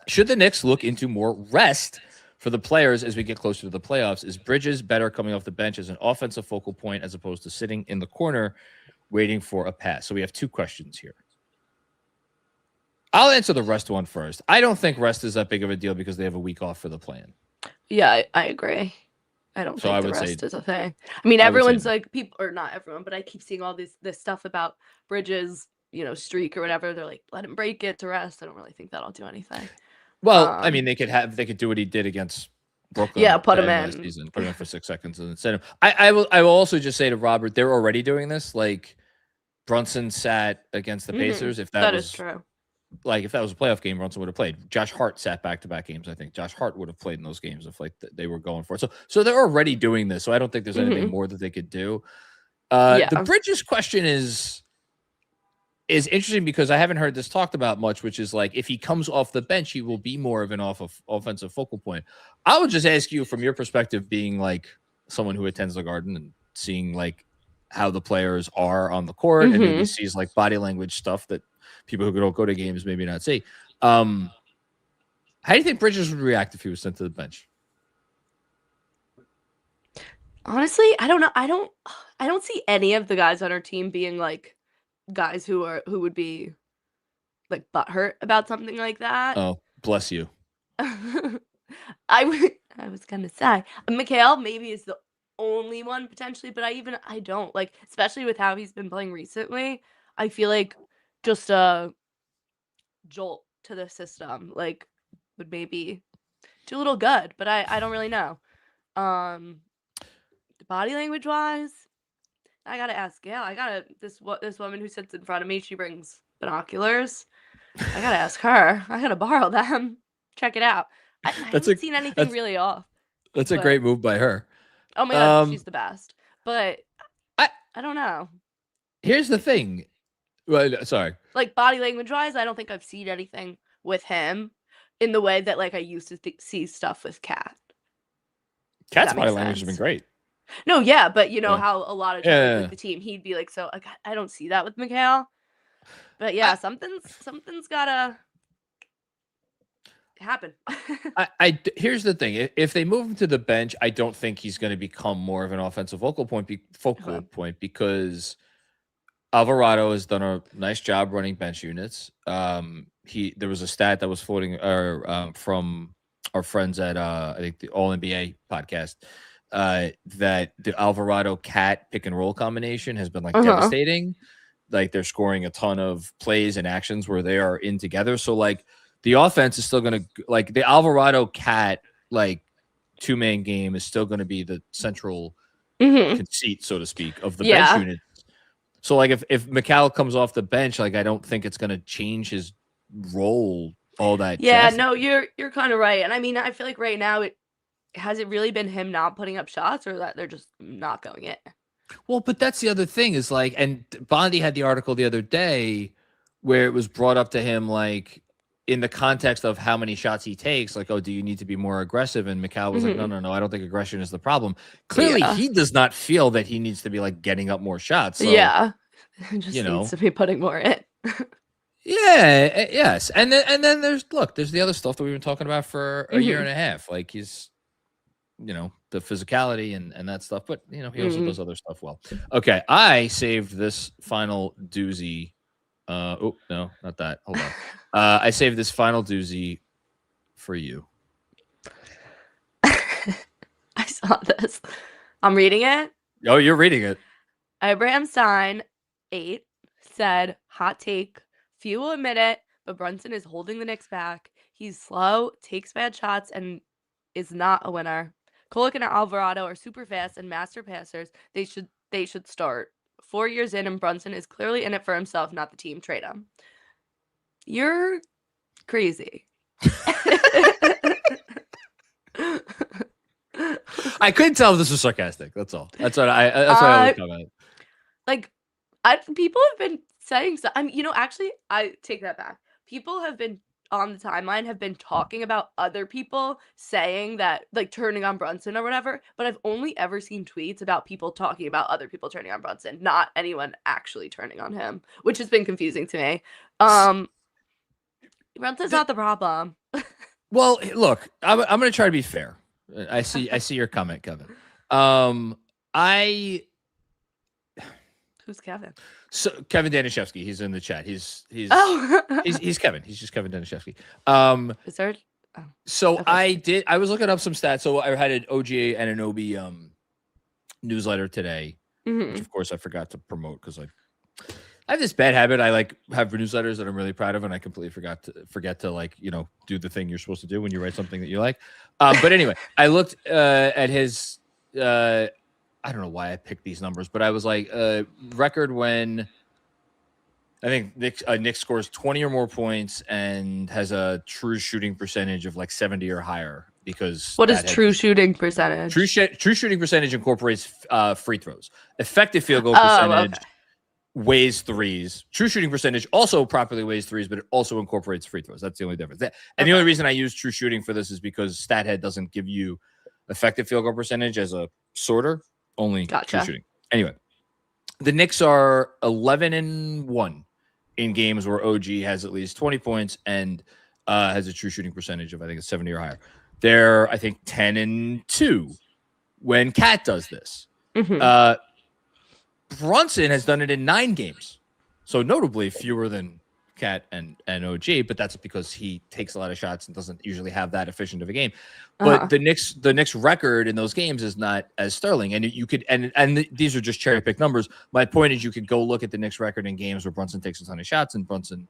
should the Knicks look into more rest for the players as we get closer to the playoffs? Is Bridges better coming off the bench as an offensive focal point as opposed to sitting in the corner waiting for a pass? So we have 2 questions here. I'll answer the rest one first. I don't think rest is that big of a deal because they have a week off for the play-in. Yeah, I agree. I don't think the rest is a thing. I mean, everyone's like people, or not everyone, but I keep seeing all this stuff about Bridges, streak or whatever. They're like, let him break it to rest. I don't really think that'll do anything. Well, I mean, they could do what he did against Brooklyn. Yeah, put him in. Last season, put him in for 6 seconds and then send him. I will also just say to Robert, they're already doing this. Like Brunson sat against the Pacers. If that is true. Like if that was a playoff game, Brunson would have played. Josh Hart sat back-to-back games. I think Josh Hart would have played in those games if like they were going for it. So they're already doing this. So I don't think there's anything more that they could do. The Bridges question is interesting because I haven't heard this talked about much, which is like if he comes off the bench, he will be more of an offensive focal point. I would just ask you from your perspective, being like someone who attends the Garden and seeing like how the players are on the court and maybe sees like body language stuff that people who don't go to games maybe not see. How do you think Bridges would react if he was sent to the bench? Honestly, I don't know. I don't see any of the guys on our team being like guys who would be like butthurt about something like that. Oh, bless you. I was gonna say Mikal maybe is the only one potentially, but I don't like, especially with how he's been playing recently. I feel like just a jolt to the system like would maybe do a little good, but I don't really know. Body language wise, I gotta ask Gail. This woman who sits in front of me, she brings binoculars. I gotta ask her. I gotta borrow them. Check it out. I haven't seen anything really off. That's a great move by her. Oh my god, she's the best. But I don't know. Here's the thing. Well, sorry. Like body language wise, I don't think I've seen anything with him in the way that like I used to see stuff with Cat. Cat's body language has been great. No, yeah, but you know how a lot of times with the team, he'd be like, so I don't see that with Mikal. But yeah, something's gotta happen. Here's the thing: if they move him to the bench, I don't think he's going to become more of an offensive focal point because Alvarado has done a nice job running bench units. There was a stat that was floating from our friends at I think the All NBA podcast. That the Alvarado Cat pick and roll combination has been like devastating. Like they're scoring a ton of plays and actions where they are in together. So like the offense is still going to like the Alvarado Cat like 2-man game is still going to be the central conceit, so to speak, of the bench unit. So like if Mikal comes off the bench, like I don't think it's going to change his role all that. Yeah, no, you're kind of right. And I mean, I feel like right now has it really been him not putting up shots or that they're just not going in? Well, but that's the other thing is like, and Bondi had the article the other day where it was brought up to him, like in the context of how many shots he takes, like, oh, do you need to be more aggressive? And Mikal was like, no, I don't think aggression is the problem. Clearly he does not feel that he needs to be like getting up more shots. So, just needs to be putting more in. Yes. And then there's the other stuff that we've been talking about for a year and a half. Like he's, the physicality and that stuff, but he also does other stuff well. Okay. I saved this final doozy. Oh no, not that. Hold on. I saved this final doozy for you. I saw this. I'm reading it. Oh, you're reading it. Abraham Stein 8 said, hot take. Few will admit it, but Brunson is holding the Knicks back. He's slow, takes bad shots, and is not a winner. Kolek and Alvarado are super fast and master passers. They should start. 4 years in, and Brunson is clearly in it for himself, not the team. Trade him. You're crazy. I couldn't tell if this was sarcastic. That's all. That's what I always comment. Like, people have been saying so. Actually, I take that back. People have been on the timeline have been talking about other people saying that, like, turning on Brunson or whatever, but I've only ever seen tweets about people talking about other people turning on Brunson, not anyone actually turning on him, which has been confusing to me. Brunson's not the problem. Well, look, I'm going to try to be fair. I see your comment, Kevin. Who's Kevin? So Kevin Danishevsky, he's in the chat. He's he's Kevin. He's just Kevin Danishevsky. Is there? Oh, so okay. I was looking up some stats. So I had an OGA Anunoby newsletter today, which of course I forgot to promote because I have this bad habit. I like have newsletters that I'm really proud of, and I completely forget to like do the thing you're supposed to do when you write something that you like. But anyway, I looked at his. I don't know why I picked these numbers, but I was like, record when I think Nick scores 20 or more points and has a true shooting percentage of like 70 or higher. Because what is true shooting percentage? True shooting percentage incorporates free throws. Effective field goal percentage weighs threes. True shooting percentage also properly weighs threes, but it also incorporates free throws. That's the only difference. And the only reason I use true shooting for this is because StatHead doesn't give you effective field goal percentage as a sorter. Only true shooting. Anyway, the Knicks are 11-1 in games where OG has at least 20 points and has a true shooting percentage of, I think it's 70 or higher. They're, I think, 10-2 when Cat does this. Mhm. Brunson has done it in 9 games. So notably fewer than Cat and OG, but that's because he takes a lot of shots and doesn't usually have that efficient of a game. But the Knicks record in those games is not as sterling. And you could and these are just cherry picked numbers. My point is you could go look at the Knicks record in games where Brunson takes a ton of shots and Brunson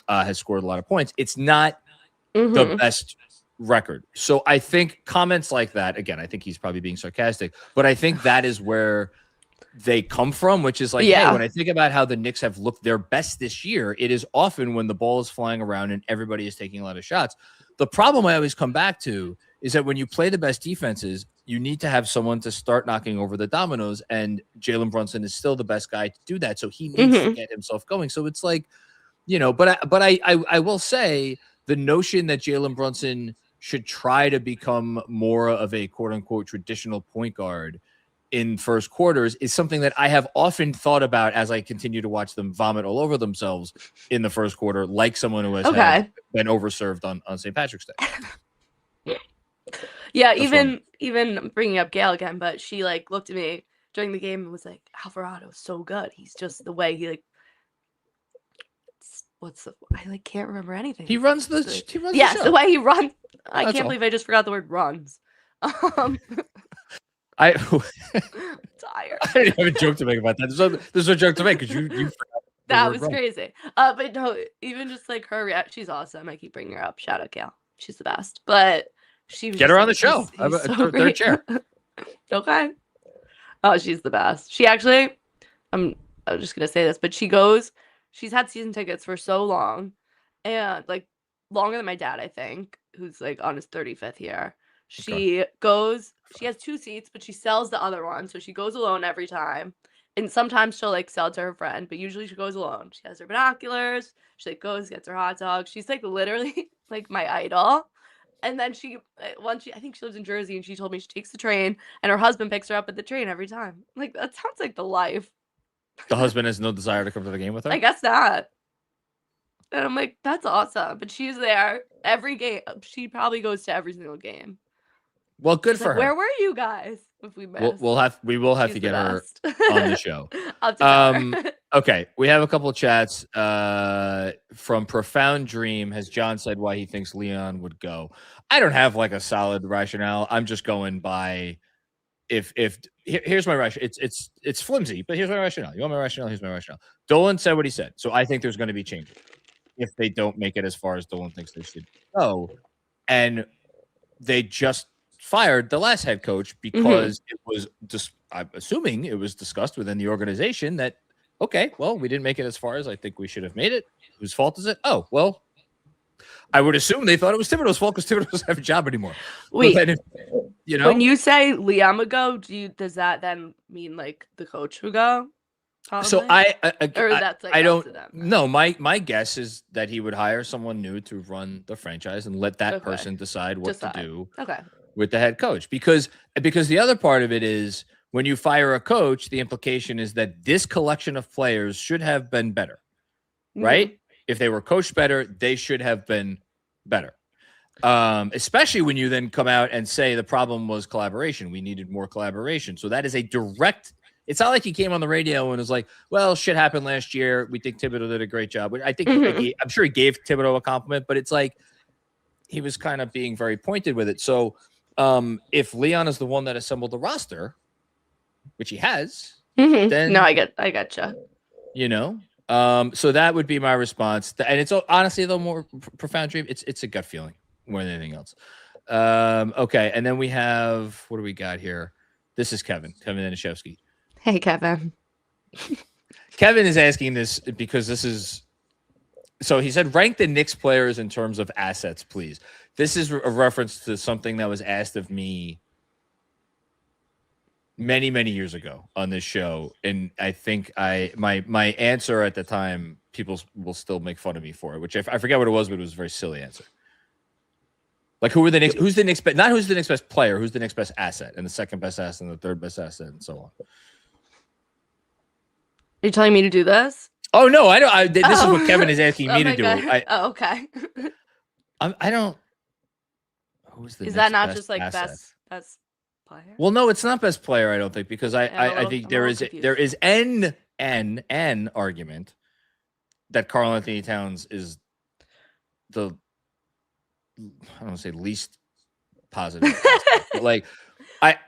has scored a lot of points. It's not the best record. So I think comments like that, again, I think he's probably being sarcastic, but I think that is where they come from, which is like, hey, when I think about how the Knicks have looked their best this year, it is often when the ball is flying around and everybody is taking a lot of shots. The problem I always come back to is that when you play the best defenses, you need to have someone to start knocking over the dominoes, and Jalen Brunson is still the best guy to do that. So he needs to get himself going. So it's like, but I will say the notion that Jalen Brunson should try to become more of a quote unquote traditional point guard in first quarters is something that I have often thought about as I continue to watch them vomit all over themselves in the first quarter, like someone who has been overserved on St. Patrick's Day. Yeah, even bringing up Gail again, but she like looked at me during the game and was like, Alvarado's so good. He's just the way he like I can't remember anything. He runs the the way he runs. I can't believe I just forgot the word runs. I'm tired. I didn't have a joke to make about that. There's no joke to make because you forgot. That was crazy. But no, even just like her reaction, she's awesome. I keep bringing her up. Shout out Gail. She's the best. But she was get her on the show. Third chair. Okay. Oh, she's the best. She actually, I'm just gonna say this, but she's had season tickets for so long, and like longer than my dad, I think, who's like on his 35th year. She has 2 seats, but she sells the other one. So she goes alone every time. And sometimes she'll like sell to her friend, but usually she goes alone. She has her binoculars. She like goes, gets her hot dog. She's like literally like my idol. And then I think she lives in Jersey, and she told me she takes the train and her husband picks her up at the train every time. Like, that sounds like the life. The husband has no desire to come to the game with her? I guess not. And I'm like, that's awesome. But she's there every game. She probably goes to every single game. Well, good for her. Where were you guys if we missed? We will have to get her on the show. Okay, we have a couple of chats from Profound Dream. Has John said why he thinks Leon would go? I don't have like a solid rationale. I'm just going by here's my rationale. It's flimsy, but here's my rationale. You want my rationale? Here's my rationale. Dolan said what he said, so I think there's going to be changes if they don't make it as far as Dolan thinks they should go, and they just fired the last head coach because it was just, I'm assuming it was discussed within the organization that, okay, well, we didn't make it as far as I think we should have made it. Whose fault is it? Oh, well, I would assume they thought it was Thibodeau's fault because Thibodeau doesn't have a job anymore. Wait, when you say Liam would go, does that then mean like the coach would go? Probably? So I don't know. My guess is that he would hire someone new to run the franchise and let that person decide what to do. With the head coach, because the other part of it is when you fire a coach, the implication is that this collection of players should have been better, right? If they were coached better, they should have been better. Especially when you then come out and say the problem was collaboration. We needed more collaboration. So that is a direct. It's not like he came on the radio and was like, well, shit happened last year. We think Thibodeau did a great job. I think I'm sure he gave Thibodeau a compliment, but it's like he was kind of being very pointed with it. So if Leon is the one that assembled the roster, which he has, then I gotcha. So that would be my response. And it's honestly though more Profound Dream. It's a gut feeling more than anything else. Okay, and then we have what do we got here? This is Kevin Anishevsky. Hey, Kevin. Kevin is asking this because this is. So he said, rank the Knicks players in terms of assets, please. This is a reference to something that was asked of me many, many years ago on this show. And I think my answer at the time, people will still make fun of me for it, which I forget what it was, but it was a very silly answer. Like who's the Knicks best, not who's the Knicks best player, who's the Knicks best asset and the second best asset and the third best asset and so on. Are you telling me to do this? Oh no, I don't. This is what Kevin is asking me to do. Okay. I don't. Who's the Is Knicks that not best just like asset? best player? Well, no, it's not best player. I don't think because I think there is an argument that Karl Anthony Towns is the I don't want to say least positive, but like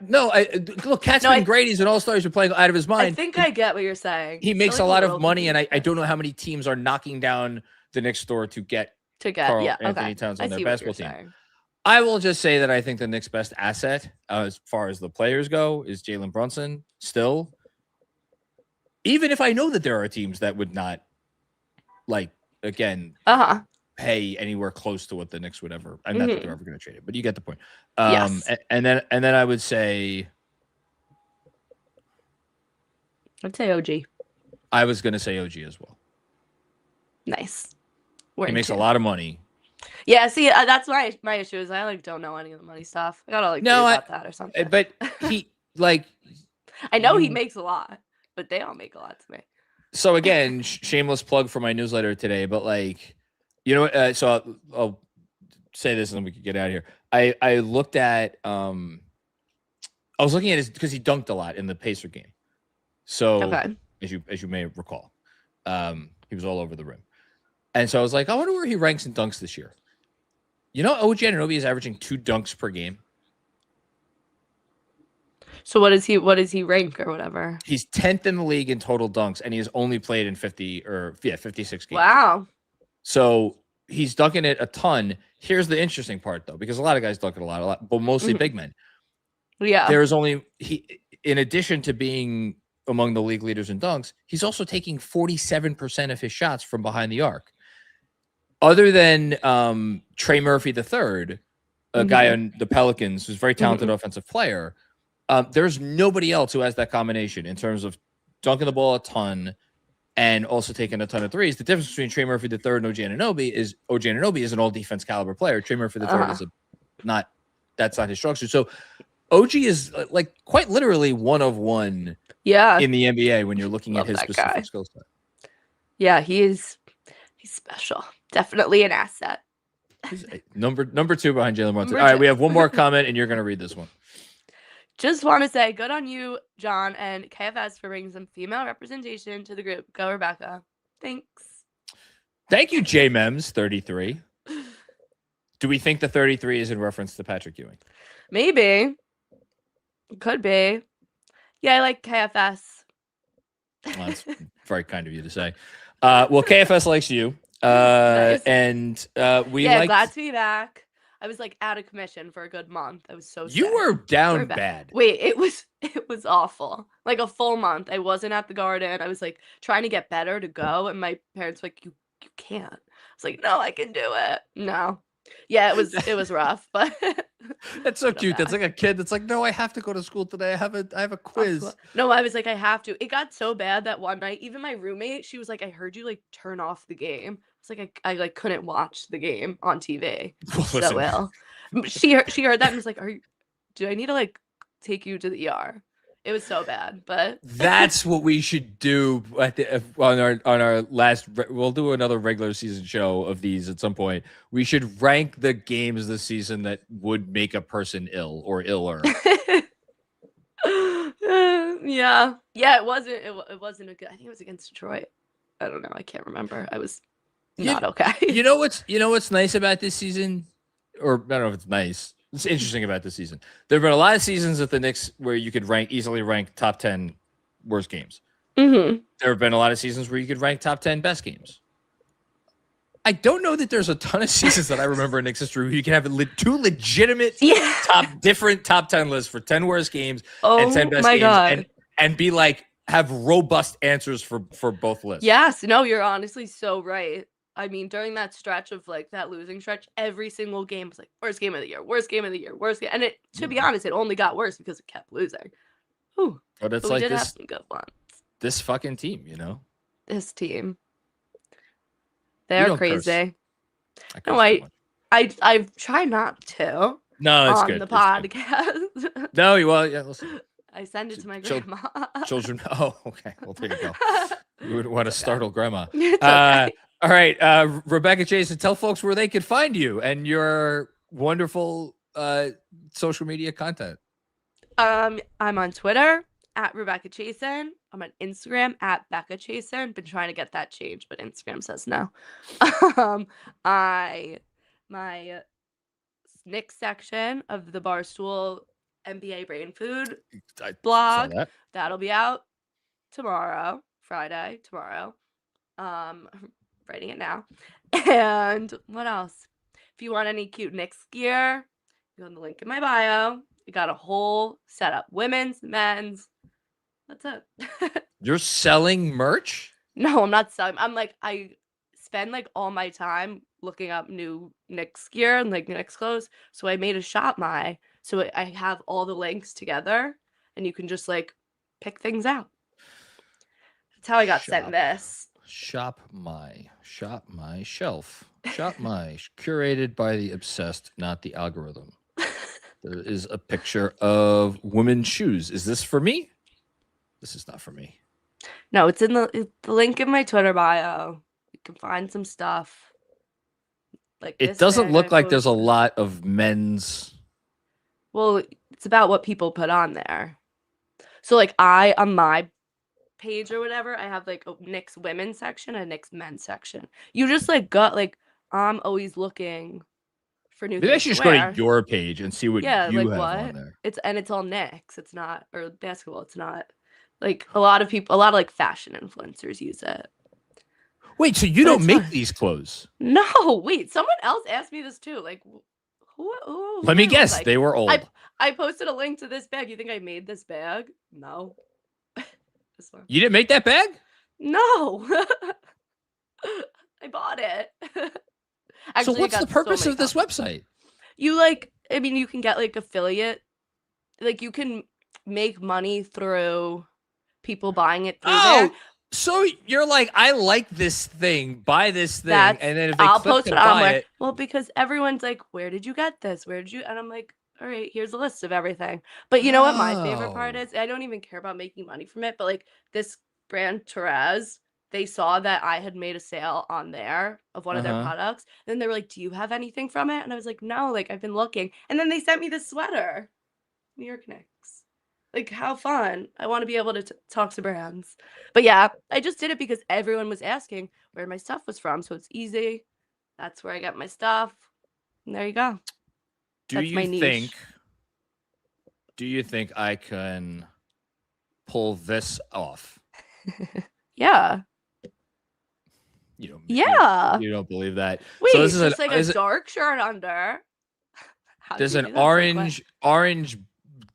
look, Cat's been great. He's an all-star. He's been playing out of his mind. I think I get what you're saying. He makes a lot of money, and I don't know how many teams are knocking down the Knicks door to get Karl Anthony Towns on their basketball team. I will just say that I think the Knicks' best asset, as far as the players go, is Jalen Brunson. Still, even if I know that there are teams that would not, pay anywhere close to what the Knicks would ever. I'm not that they're ever going to trade it, but you get the point. Yes. And then I would say, I'd say OG. I was going to say OG as well. Nice. He makes a lot of money. Yeah, see, that's my issue is I don't know any of the money stuff. I gotta read about that or something. But he I know he makes a lot, but they don't make a lot to me. So again, shameless plug for my newsletter today, but so I'll say this and then we can get out of here. I looked at I was looking at his because he dunked a lot in the Pacer game. So as you may recall, he was all over the rim. And so I was like, I wonder where he ranks in dunks this year. OG Anunoby is averaging 2 dunks per game. So what is he rank or whatever? He's 10th in the league in total dunks, and he has only played in 56 games. Wow. So he's dunking it a ton. Here's the interesting part, though, because a lot of guys dunk it a lot, but mostly big men. Yeah. There's only in addition to being among the league leaders in dunks, he's also taking 47% of his shots from behind the arc. Other than Trey Murphy III, a guy on the Pelicans who's a very talented offensive player, there's nobody else who has that combination in terms of dunking the ball a ton and also taking a ton of threes. The difference between Trey Murphy III and OG Anunoby is an all-defense caliber player. Trey Murphy III is that's not his structure. So OG is quite literally one of one in the NBA when you're looking at his specific skill set. Yeah, he's special. Definitely an asset. He's number 2 behind Jalen Brunson. All right, we have one more comment, and you're going to read this one. Just want to say, good on you, John, and KFS for bringing some female representation to the group. Go, Rebecca. Thanks. Thank you, JMems33. Do we think the 33 is in reference to Patrick Ewing? Maybe. Could be. Yeah, I like KFS. Well, that's very kind of you to say. Well, KFS likes you. Nice. And glad to be back. I was out of commission for a good month. I was so sick. You were down bad. Wait, it was awful. A full month. I wasn't at the Garden. I was trying to get better to go, and my parents were you can't. I was like, no, I can do it. No. Yeah, it was rough, but that's so cute. That's like a kid that's no, I have to go to school today. I have a quiz. No, I was I have to. It got so bad that one night, even my roommate, she was I heard you turn off the game. It's I couldn't watch the game on TV. So ill. She heard that and was do I need to take you to the ER? It was so bad, but that's what we should do on our last. We'll do another regular season show of these at some point. We should rank the games this season that would make a person ill or iller. Yeah. It wasn't a good. I think it was against Detroit. I don't know. I can't remember. I was not okay. You know what's nice about this season, or I don't know if it's nice. It's interesting about this season. There have been a lot of seasons at the Knicks where you could easily rank top 10 worst games. Mm-hmm. There have been a lot of seasons where you could rank top 10 best games. I don't know that there's a ton of seasons that I remember in Knicks history where you can have 2 legitimate top 10 lists for 10 worst games and 10 best games. God. And be have robust answers for both lists. Yes. No, you're honestly so right. I mean, during that stretch of that losing stretch, every single game was worst game of the year, worst game of the year, worst game. And to be honest, it only got worse because it kept losing. Ooh, but it's we did have some good ones. This fucking team, This team. They're crazy. No, I try not to. No, it's good. On the podcast. No, well, yeah, listen. I send it to my grandma. Children. Oh, okay. Well, there you go. You wouldn't want to startle grandma. It's okay. All right, Rebecca Jason, tell folks where they could find you and your wonderful social media content. I'm on Twitter at Rebecca Chasen. I'm on Instagram at Becca Chasen. Been trying to get that changed, but Instagram says no. My Knicks section of the Barstool NBA Brain Food blog that'll be out tomorrow, Friday, tomorrow. Writing it now. And what else? If you want any cute Knicks gear, go on the link in my bio. We got a whole setup, women's, men's. That's it. You're selling merch? No, I'm not selling. I spend like all my time looking up new Knicks gear and like Knicks clothes. So I made a Shop My. So I have all the links together, and you can just like pick things out. That's how I got sent this. Shop My Shelf. Shop My, curated by the obsessed, not the algorithm. There is a picture of women's shoes. Is this for me? This is not for me. No, it's in the link in my Twitter bio. You can find some stuff. Like it doesn't look like there's a lot of men's. Well, it's about what people put on there. So like on my page or whatever, I have like a Knicks women's section and a Knicks men's section. You just like got like I'm always looking for new. Maybe I should just go to your page and see what you have on there. It's all Knicks. It's not or basketball. It's not like a lot of like fashion influencers use it. Wait, so you don't make these clothes? No, wait. Someone else asked me this too. Like, who let me guess. Like, they were old. I posted a link to this bag. You think I made this bag? No. This one. You didn't make that bag? No. I bought it. Actually, so what's the purpose of this website? You you can get like affiliate. Like you can make money through people buying it through there. So you're like, I like this thing, buy this thing, and then if they I'll click post to it buy it. Well, because everyone's like, where did you get this? Where did you? And I'm like, all right, here's a list of everything. But you know what my favorite part is? I don't even care about making money from it, but like this brand Therese, they saw that I had made a sale on there of one of their products. And then they were like, do you have anything from it? And I was like, no, like I've been looking. And then they sent me this sweater. New York Knicks. Like, how fun. I want to be able to talk to brands. But yeah, I just did it because everyone was asking where my stuff was from. So it's easy. That's where I get my stuff. And there you go. Do you think I can pull this off? Yeah. You don't believe that. Wait, so this is like a dark shirt under. There's an orange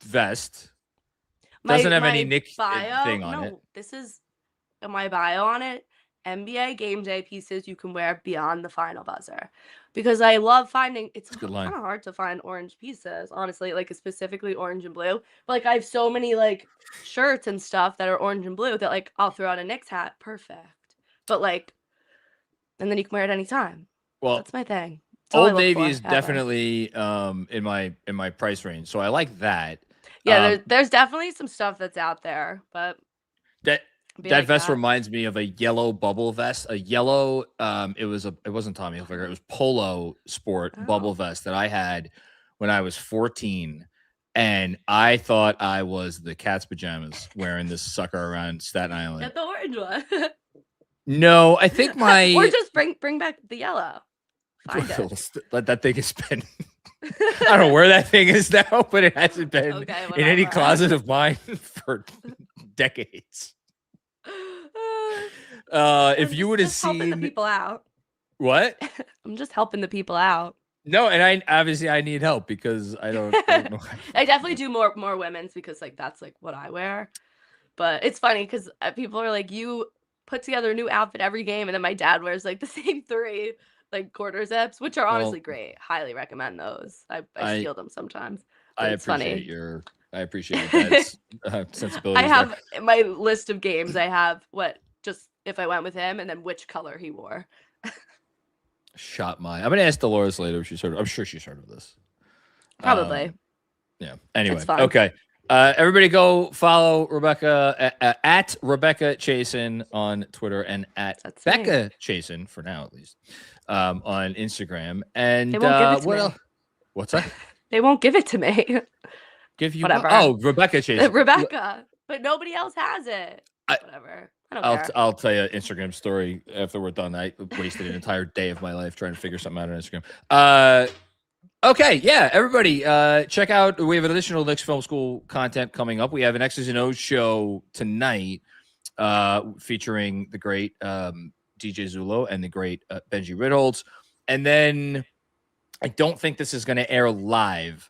vest. Doesn't have any Knicks thing on it. This is my bio on it. NBA game day pieces you can wear beyond the final buzzer. Because I love finding it's kind of hard to find orange pieces, honestly, like specifically orange and blue. But like I have so many like shirts and stuff that are orange and blue that like I'll throw on a Knicks hat. Perfect. But like, and then you can wear it anytime. Well, that's my thing. Old Navy is definitely in my price range. So I like that. Yeah, there's definitely some stuff that's out there, but that vest reminds me of a yellow bubble vest. A yellow, it wasn't Tommy Hilfiger, it was Polo Sport bubble vest that I had when I was 14, and I thought I was the cat's pajamas wearing this sucker around Staten Island. Get the orange one. No, I think or just bring back the yellow. Find it. Let that thing has been. I don't know where that thing is now, but it hasn't been in any closet of mine for decades. If you would have seen helping the people out. What? I'm just helping the people out. No, and I need help because I don't know. I definitely do more women's because like that's like what I wear. But it's funny because people are like, you put together a new outfit every game, and then my dad wears like the same 3 like quarter zips, which are honestly great. Highly recommend those. I steal them sometimes. I appreciate that sensibility. I have my list of games. I have just if I went with him, and then which color he wore. Shop My. I'm gonna ask Dolores later if she's heard. I'm sure she's heard of this. Probably. Yeah. Anyway. Okay. Everybody go follow Rebecca at Rebecca Chasen on Twitter and at Becca Chasen, for now at least, on Instagram. And they won't give it to me. What's that? They won't give it to me. Give you whatever. Oh, Rebecca Chasen. Rebecca, but nobody else has it. Whatever. I don't care. I'll tell you an Instagram story after we're done. I wasted an entire day of my life trying to figure something out on Instagram. Okay, yeah, everybody, check out. We have an additional Knicks Film School content coming up. We have an X's and O's show tonight, featuring the great DJ Zulo and the great Benji Ritholtz. And then I don't think this is going to air live.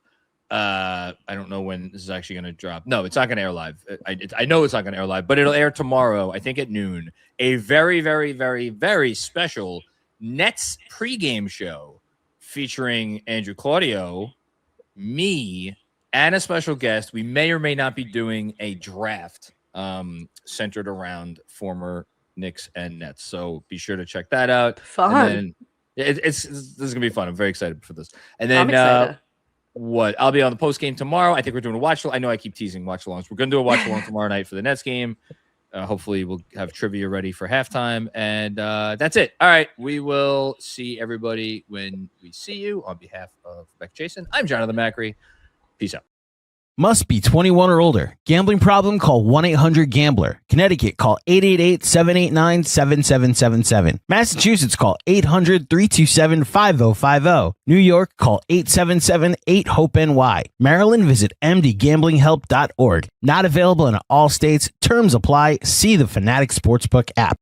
I don't know when this is actually going to drop. No, it's not going to air live. I know it's not going to air live, but it'll air tomorrow, I think at noon. A very, very, very, very special Nets pregame show featuring Andrew Claudio, me, and a special guest. We may or may not be doing a draft centered around former Knicks and Nets. So be sure to check that out. Fun. And then this is going to be fun. I'm very excited for this. And then I'll be on the post game tomorrow. I think we're doing a watch. I know I keep teasing watch alongs. We're going to do a watch along tomorrow night for the Nets game. Hopefully we'll have trivia ready for halftime. And that's it. All right. We will see everybody when we see you. On behalf of Beck Jason, I'm Jonathan Macri. Peace out. Must be 21 or older. Gambling problem? Call 1-800-GAMBLER. Connecticut, call 888-789-7777. Massachusetts, call 800-327-5050. New York, call 877-8-HOPE-NY. Maryland, visit mdgamblinghelp.org. Not available in all states. Terms apply. See the Fanatics Sportsbook app.